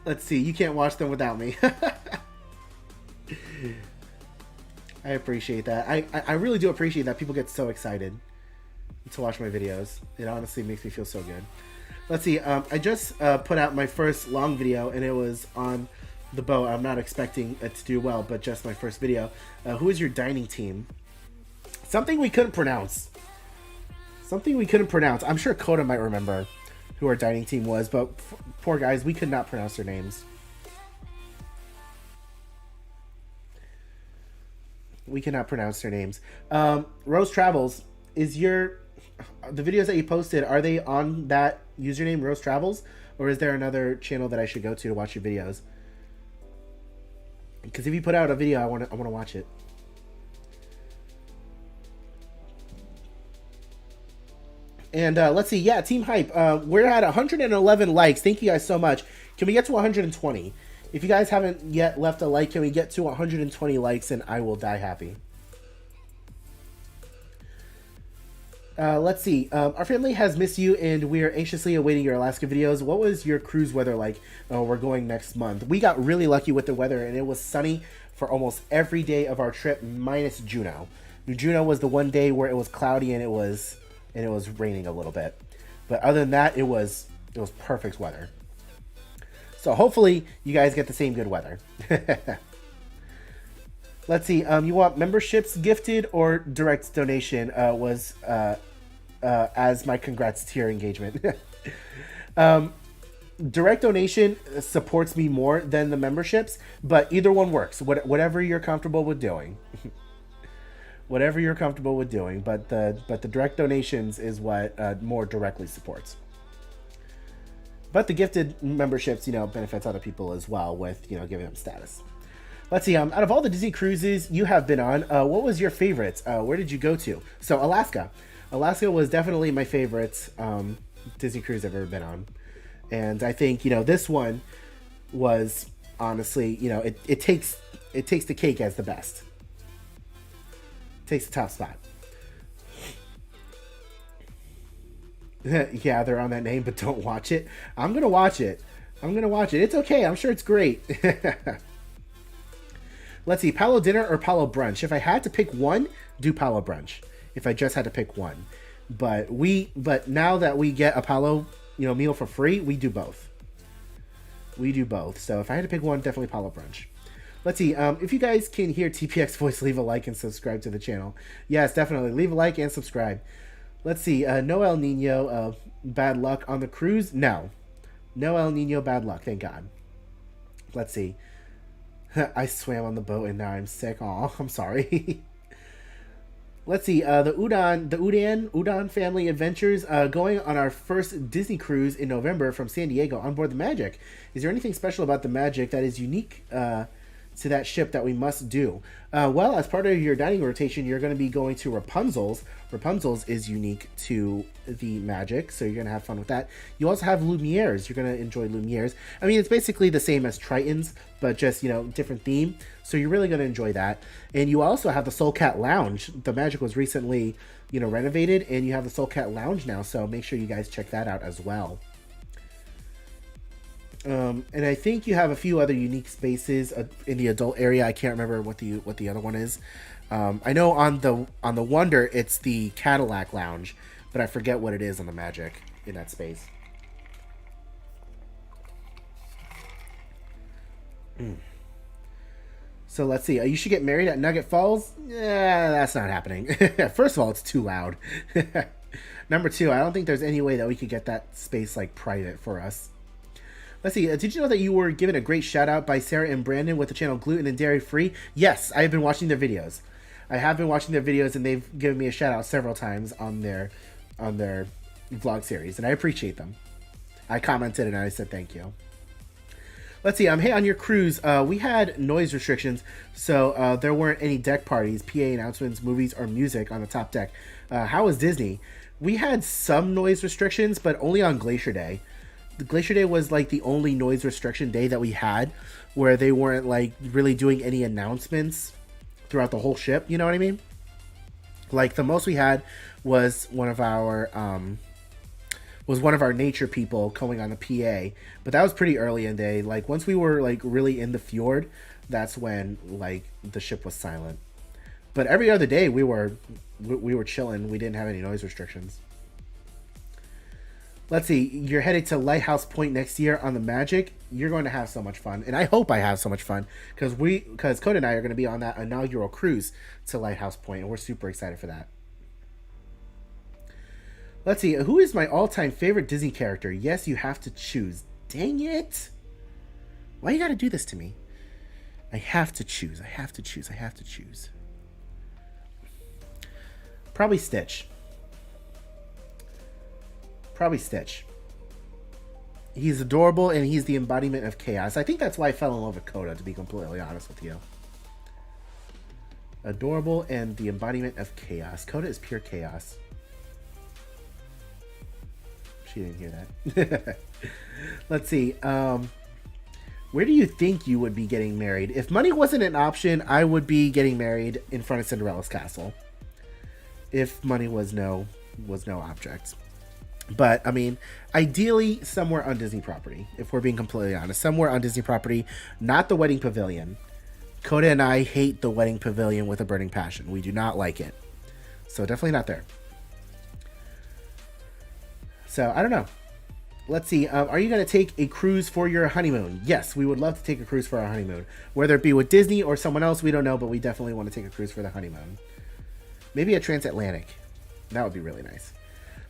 Let's see. You can't watch them without me. I appreciate that. I really do appreciate that people get so excited to watch my videos. It honestly makes me feel so good. Let's see. I just put out my first long video, and it was on the boat. I'm not expecting it to do well, but just my first video. Who is your dining team? Something we couldn't pronounce. Something we couldn't pronounce. I'm sure Coda might remember who our dining team was, but poor guys, we could not pronounce their names. We cannot pronounce their names. Rose Travels, is the videos that you posted, are they on that username, Rose Travels? Or is there another channel that I should go to watch your videos? Because if you put out a video, I want to watch it. And let's see. Yeah, Team Hype. We're at 111 likes. Thank you guys so much. Can we get to 120? If you guys haven't yet left a like, can we get to 120 likes and I will die happy. Let's see. Our family has missed you and we are anxiously awaiting your Alaska videos. What was your cruise weather like? We're going next month. We got really lucky with the weather and it was sunny for almost every day of our trip minus Juneau. Juneau was the one day where it was cloudy and it was raining a little bit. But other than that, it was perfect weather. So hopefully you guys get the same good weather. Let's see. You want memberships gifted or direct donation? Was as my congrats to your engagement. Direct donation supports me more than the memberships, but either one works. Whatever you're comfortable with doing. Whatever you're comfortable with doing, but the direct donations is what more directly supports. But the gifted memberships, benefits other people as well with, giving them status. Let's see. Out of all the Disney cruises you have been on, what was your favorite? Where did you go to? So Alaska. Alaska was definitely my favorite Disney cruise I've ever been on, and I think this one was honestly, it takes the cake as the best. Takes the top spot. Yeah, they're on that name, but don't watch it. I'm gonna watch it. It's okay. I'm sure it's great. Let's see, Palo dinner or Palo brunch. If I had to pick one, do Palo brunch. If I just had to pick one, but now that we get a Palo, meal for free, we do both. So if I had to pick one, definitely Palo brunch. Let's see. If you guys can hear TPX voice, leave a like and subscribe to the channel. Yes, definitely. Leave a like and subscribe. Let's see. No El Nino, bad luck on the cruise? No. No El Nino, bad luck. Thank God. Let's see. I swam on the boat and now I'm sick. Aw, I'm sorry. Let's see. The Udon family adventures, going on our first Disney cruise in November from San Diego on board the Magic. Is there anything special about the Magic that is unique to that ship that we must do? Well, as part of your dining rotation, you're going to be going to Rapunzel's. Rapunzel's is unique to the Magic, so you're going to have fun with that. You also have Lumiere's. You're going to enjoy Lumiere's. I mean, it's basically the same as Triton's, but just, different theme. So you're really going to enjoy that. And you also have the Soul Cat Lounge. The Magic was recently, renovated, and you have the Soul Cat Lounge now, so make sure you guys check that out as well. And I think you have a few other unique spaces in the adult area. I can't remember what the other one is. I know on the Wonder it's the Cadillac Lounge, but I forget what it is on the Magic in that space. So let's see. You should get married at Nugget Falls. Yeah, that's not happening. First of all, it's too loud. Number two, I don't think there's any way that we could get that space private for us. Let's see. Did you know that you were given a great shout out by Sarah and Brandon with the channel Gluten and Dairy Free? Yes, I have been watching their videos. And they've given me a shout out several times on their vlog series, and I appreciate them. I commented and I said thank you. Let's see. Hey, on your cruise, we had noise restrictions, so there weren't any deck parties, PA announcements, movies, or music on the top deck. How was Disney? We had some noise restrictions, but only on Glacier Day. The Glacier Day was the only noise restriction day that we had where they weren't really doing any announcements throughout the whole ship. You know what I mean? The most we had was one of our was one of our nature people going on the PA, but that was pretty early in the day. Like once we were like really in the fjord, that's when like the ship was silent. But every other day we were chilling. We didn't have any noise restrictions. Let's see. You're headed to Lighthouse Point next year on the Magic. You're going to have so much fun, and I hope I have so much fun because Code and I are going to be on that inaugural cruise to Lighthouse Point, and we're super excited for that. Let's see. Who is my all-time favorite Disney character? Yes, you have to choose. Dang it! Why you got to do this to me? I have to choose. I have to choose. I have to choose. Probably Stitch. Probably Stitch. He's adorable and he's the embodiment of chaos. I think that's why I fell in love with Coda, to be completely honest with you. Adorable and the embodiment of chaos. Coda is pure chaos. She didn't hear that. Let's see. Where do you think you would be getting married? If money wasn't an option, I would be getting married in front of Cinderella's castle. If money was no object. But, I mean, ideally, somewhere on Disney property, if we're being completely honest. Somewhere on Disney property, not the wedding pavilion. Coda and I hate the wedding pavilion with a burning passion. We do not like it. So, definitely not there. So, I don't know. Let's see. Are you going to take a cruise for your honeymoon? Yes, we would love to take a cruise for our honeymoon. Whether it be with Disney or someone else, we don't know, but we definitely want to take a cruise for the honeymoon. Maybe a transatlantic. That would be really nice.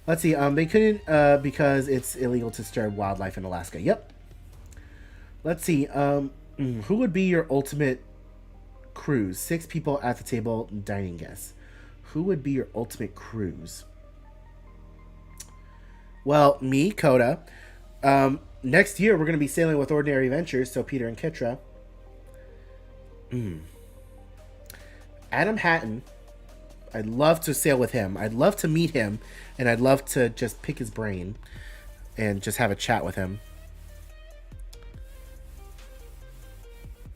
Let's see. They couldn't because it's illegal to disturb wildlife in Alaska. Yep. Let's see. Who would be your ultimate cruise? 6 people at the table, dining guests. Who would be your ultimate cruise? Well, me, Coda. Next year, we're going to be sailing with Ordinary Adventures, so Peter and Kitra. Adam Hatton. I'd love to sail with him. I'd love to meet him, and I'd love to just pick his brain and just have a chat with him.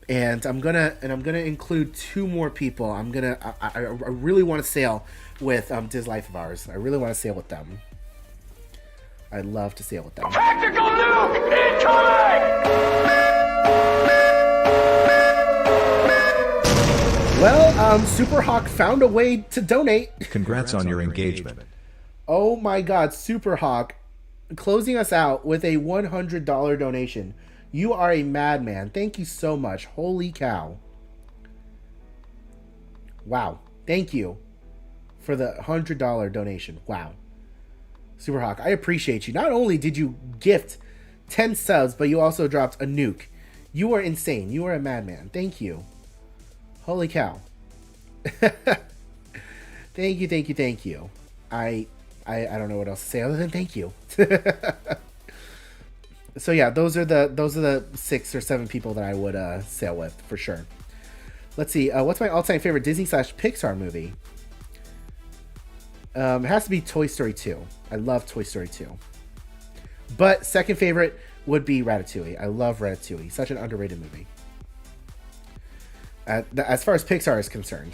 And I'm gonna include 2 more people. I really want to sail with Diz Life of Ours. I really want to sail with them. I'd love to sail with them. Tactical nuke incoming! Well, Superhawk found a way to donate. Congrats on your engagement. Oh my God, Superhawk, closing us out with a $100 donation. You are a madman. Thank you so much. Holy cow. Wow. Thank you for the $100 donation. Wow. Superhawk, I appreciate you. Not only did you gift 10 subs, but you also dropped a nuke. You are insane. You are a madman. Thank you. Holy cow. Thank you, thank you, thank you. I don't know what else to say other than thank you. So yeah, those are the 6 or 7 people that I would sail with for sure. Let's see. What's my all-time favorite Disney/Pixar movie? It has to be Toy Story 2. I love Toy Story 2. But second favorite would be Ratatouille. I love Ratatouille. Such an underrated movie. As far as Pixar is concerned.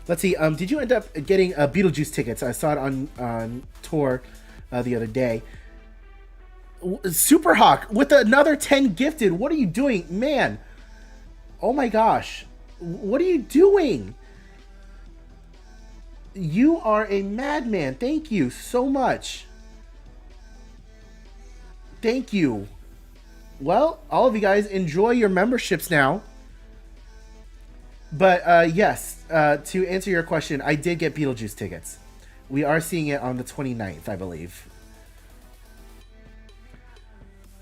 Let's see. Did you end up getting Beetlejuice tickets? I saw it on tour the other day. Superhawk with another 10 gifted. What are you doing? Man. Oh my gosh. What are you doing? You are a madman. Thank you so much. Thank you. Well, all of you guys enjoy your memberships now. But yes, to answer your question, I did get Beetlejuice tickets. We are seeing it on the 29th, I believe.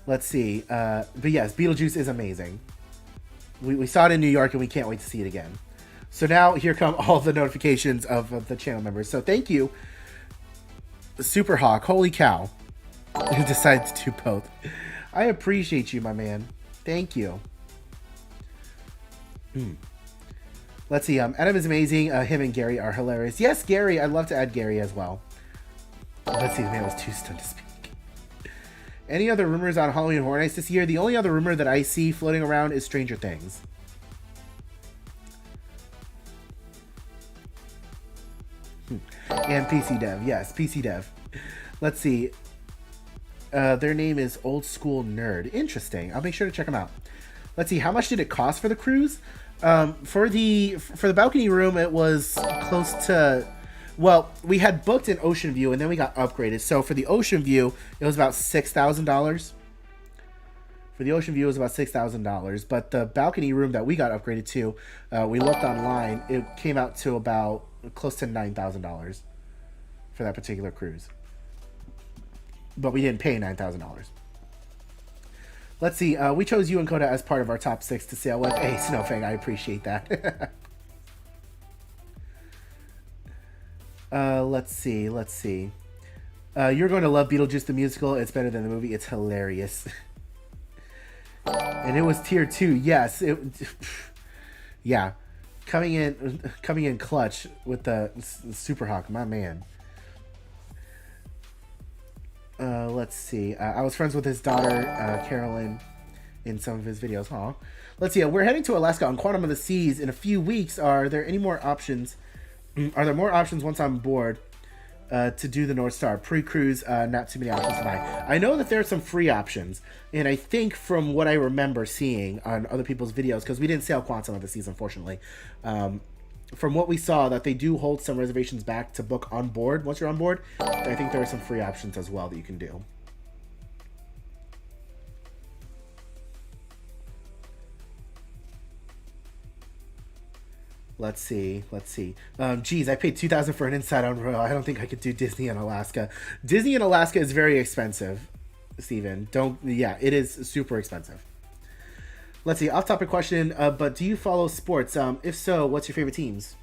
Let's see. But yes, Beetlejuice is amazing. We saw it in New York and we can't wait to see it again. So now here come all the notifications of the channel members. So thank you, Superhawk. Holy cow. Who decided to do both. I appreciate you, my man. Thank you. Let's see. Adam is amazing. Him and Gary are hilarious. Yes, Gary. I'd love to add Gary as well. Let's see. The man was too stunned to speak. Any other rumors on Halloween Horror Nights this year? The only other rumor that I see floating around is Stranger Things. And PC Dev. Yes, PC Dev. Let's see. Their name is Old School Nerd. Interesting. I'll make sure to check them out. Let's see. How much did it cost for the cruise? For the balcony room, it was close to... Well, we had booked an Ocean View, and then we got upgraded. So for the Ocean View, it was about $6,000. For the Ocean View, it was about $6,000. But the balcony room that we got upgraded to, we looked online. It came out to about close to $9,000 for that particular cruise. But we didn't pay $9,000. Let's see. We chose you and Coda as part of our top 6 to sail with. Hey, Snowfang, I appreciate that. Let's see. You're going to love Beetlejuice the musical. It's better than the movie. It's hilarious. And it was tier 2. Yes. Yeah. Coming in clutch with the Super Hawk, my man. Let's see. I was friends with his daughter, Carolyn, in some of his videos. Huh. Let's see. We're heading to Alaska on Quantum of the Seas in a few weeks. Are there any more options? Are there more options once I'm board to do the North Star? Pre-cruise, not too many options to buy. I know that there are some free options. And I think from what I remember seeing on other people's videos, because we didn't sail Quantum of the Seas, unfortunately, from what we saw, that they do hold some reservations back to book on board. Once you're on board, I think there are some free options as well that you can do. Let's see. Geez, I paid $2,000 for an inside on Royal. I don't think I could do Disney in Alaska. Disney in Alaska is very expensive, Steven. Yeah, it is super expensive. Let's see, off-topic question, but do you follow sports? If so, what's your favorite teams?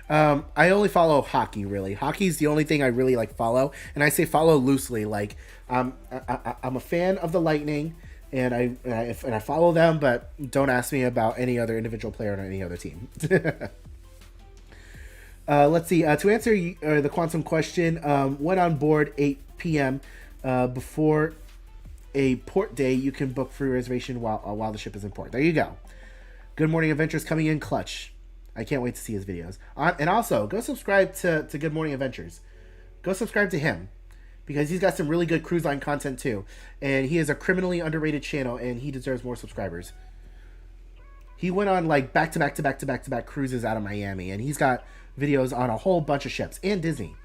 I only follow hockey, really. Hockey's the only thing I really follow, and I say follow loosely. I'm a fan of the Lightning, and I follow them, but don't ask me about any other individual player on any other team. Let's see. To answer the quantum question, when on board 8 p.m. Before a port day, you can book free reservation while the ship is in port. There you go. Good Morning Adventures coming in clutch. I can't wait to see his videos. And also, go subscribe to Good Morning Adventures. Go subscribe to him, because he's got some really good cruise line content too. And he is a criminally underrated channel, and he deserves more subscribers. He went on back-to-back cruises out of Miami, and he's got videos on a whole bunch of ships, and Disney,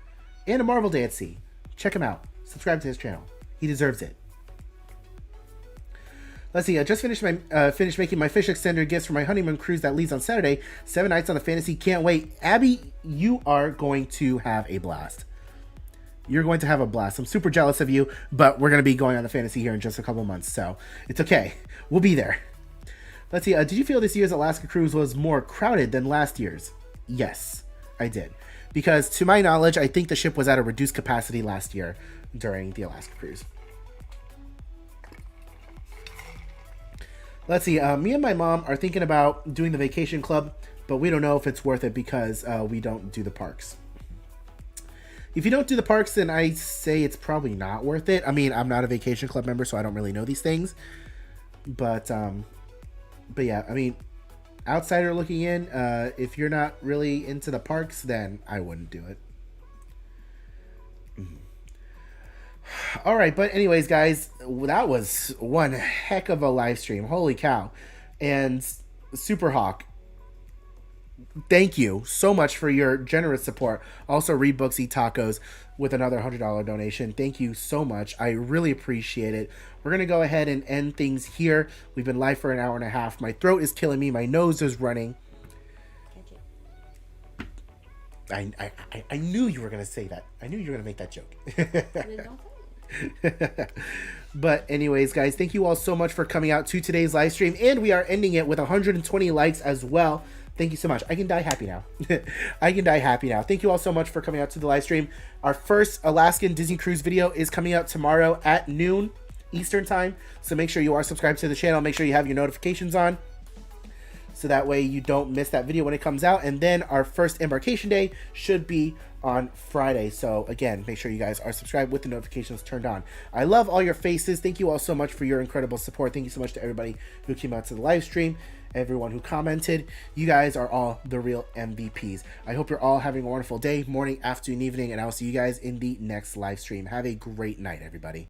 and a Marvel Day at Sea. Check him out. Subscribe to his channel. He deserves it. Let's see. I just finished making my fish extender gifts for my honeymoon cruise that leaves on Saturday. 7 nights on the Fantasy. Can't wait. Abby, you are going to have a blast. You're going to have a blast. I'm super jealous of you, but we're going to be going on the Fantasy here in just a couple months, so it's okay. We'll be there. Let's see. Did you feel this year's Alaska cruise was more crowded than last year's? Yes, I did. Because to my knowledge, I think the ship was at a reduced capacity last year during the Alaska cruise. Let's see. Me and my mom are thinking about doing the vacation club, but we don't know if it's worth it because we don't do the parks. If you don't do the parks, then I say it's probably not worth it. I mean, I'm not a vacation club member, so I don't really know these things. But yeah, I mean, outsider looking in, if you're not really into the parks, then I wouldn't do it. All right, but anyways, guys, that was one heck of a live stream. Holy cow. And Super Hawk, thank you so much for your generous support. Also, Read Books, Eat Tacos with another $100 donation. Thank you so much. I really appreciate it. We're going to go ahead and end things here. We've been live for an hour and a half. My throat is killing me. My nose is running. I knew you were going to say that. I knew you were going to make that joke. But anyways, guys, thank you all so much for coming out to today's live stream, and we are ending it with 120 likes as well. Thank you so much. I can die happy now. I can die happy now. Thank you all so much for coming out to the live stream. Our first Alaskan Disney Cruise video is coming out tomorrow at noon Eastern time, so make sure you are subscribed to the channel. Make sure you have your notifications on so that way you don't miss that video when it comes out. And then our first embarkation day should be on Friday. So again, make sure you guys are subscribed with the notifications turned on. I love all your faces. Thank you all so much for your incredible support. Thank you so much to everybody who came out to the live stream, everyone who commented. You guys are all the real MVPs. I hope you're all having a wonderful day, morning, afternoon, evening, and I'll see you guys in the next live stream. Have a great night, everybody.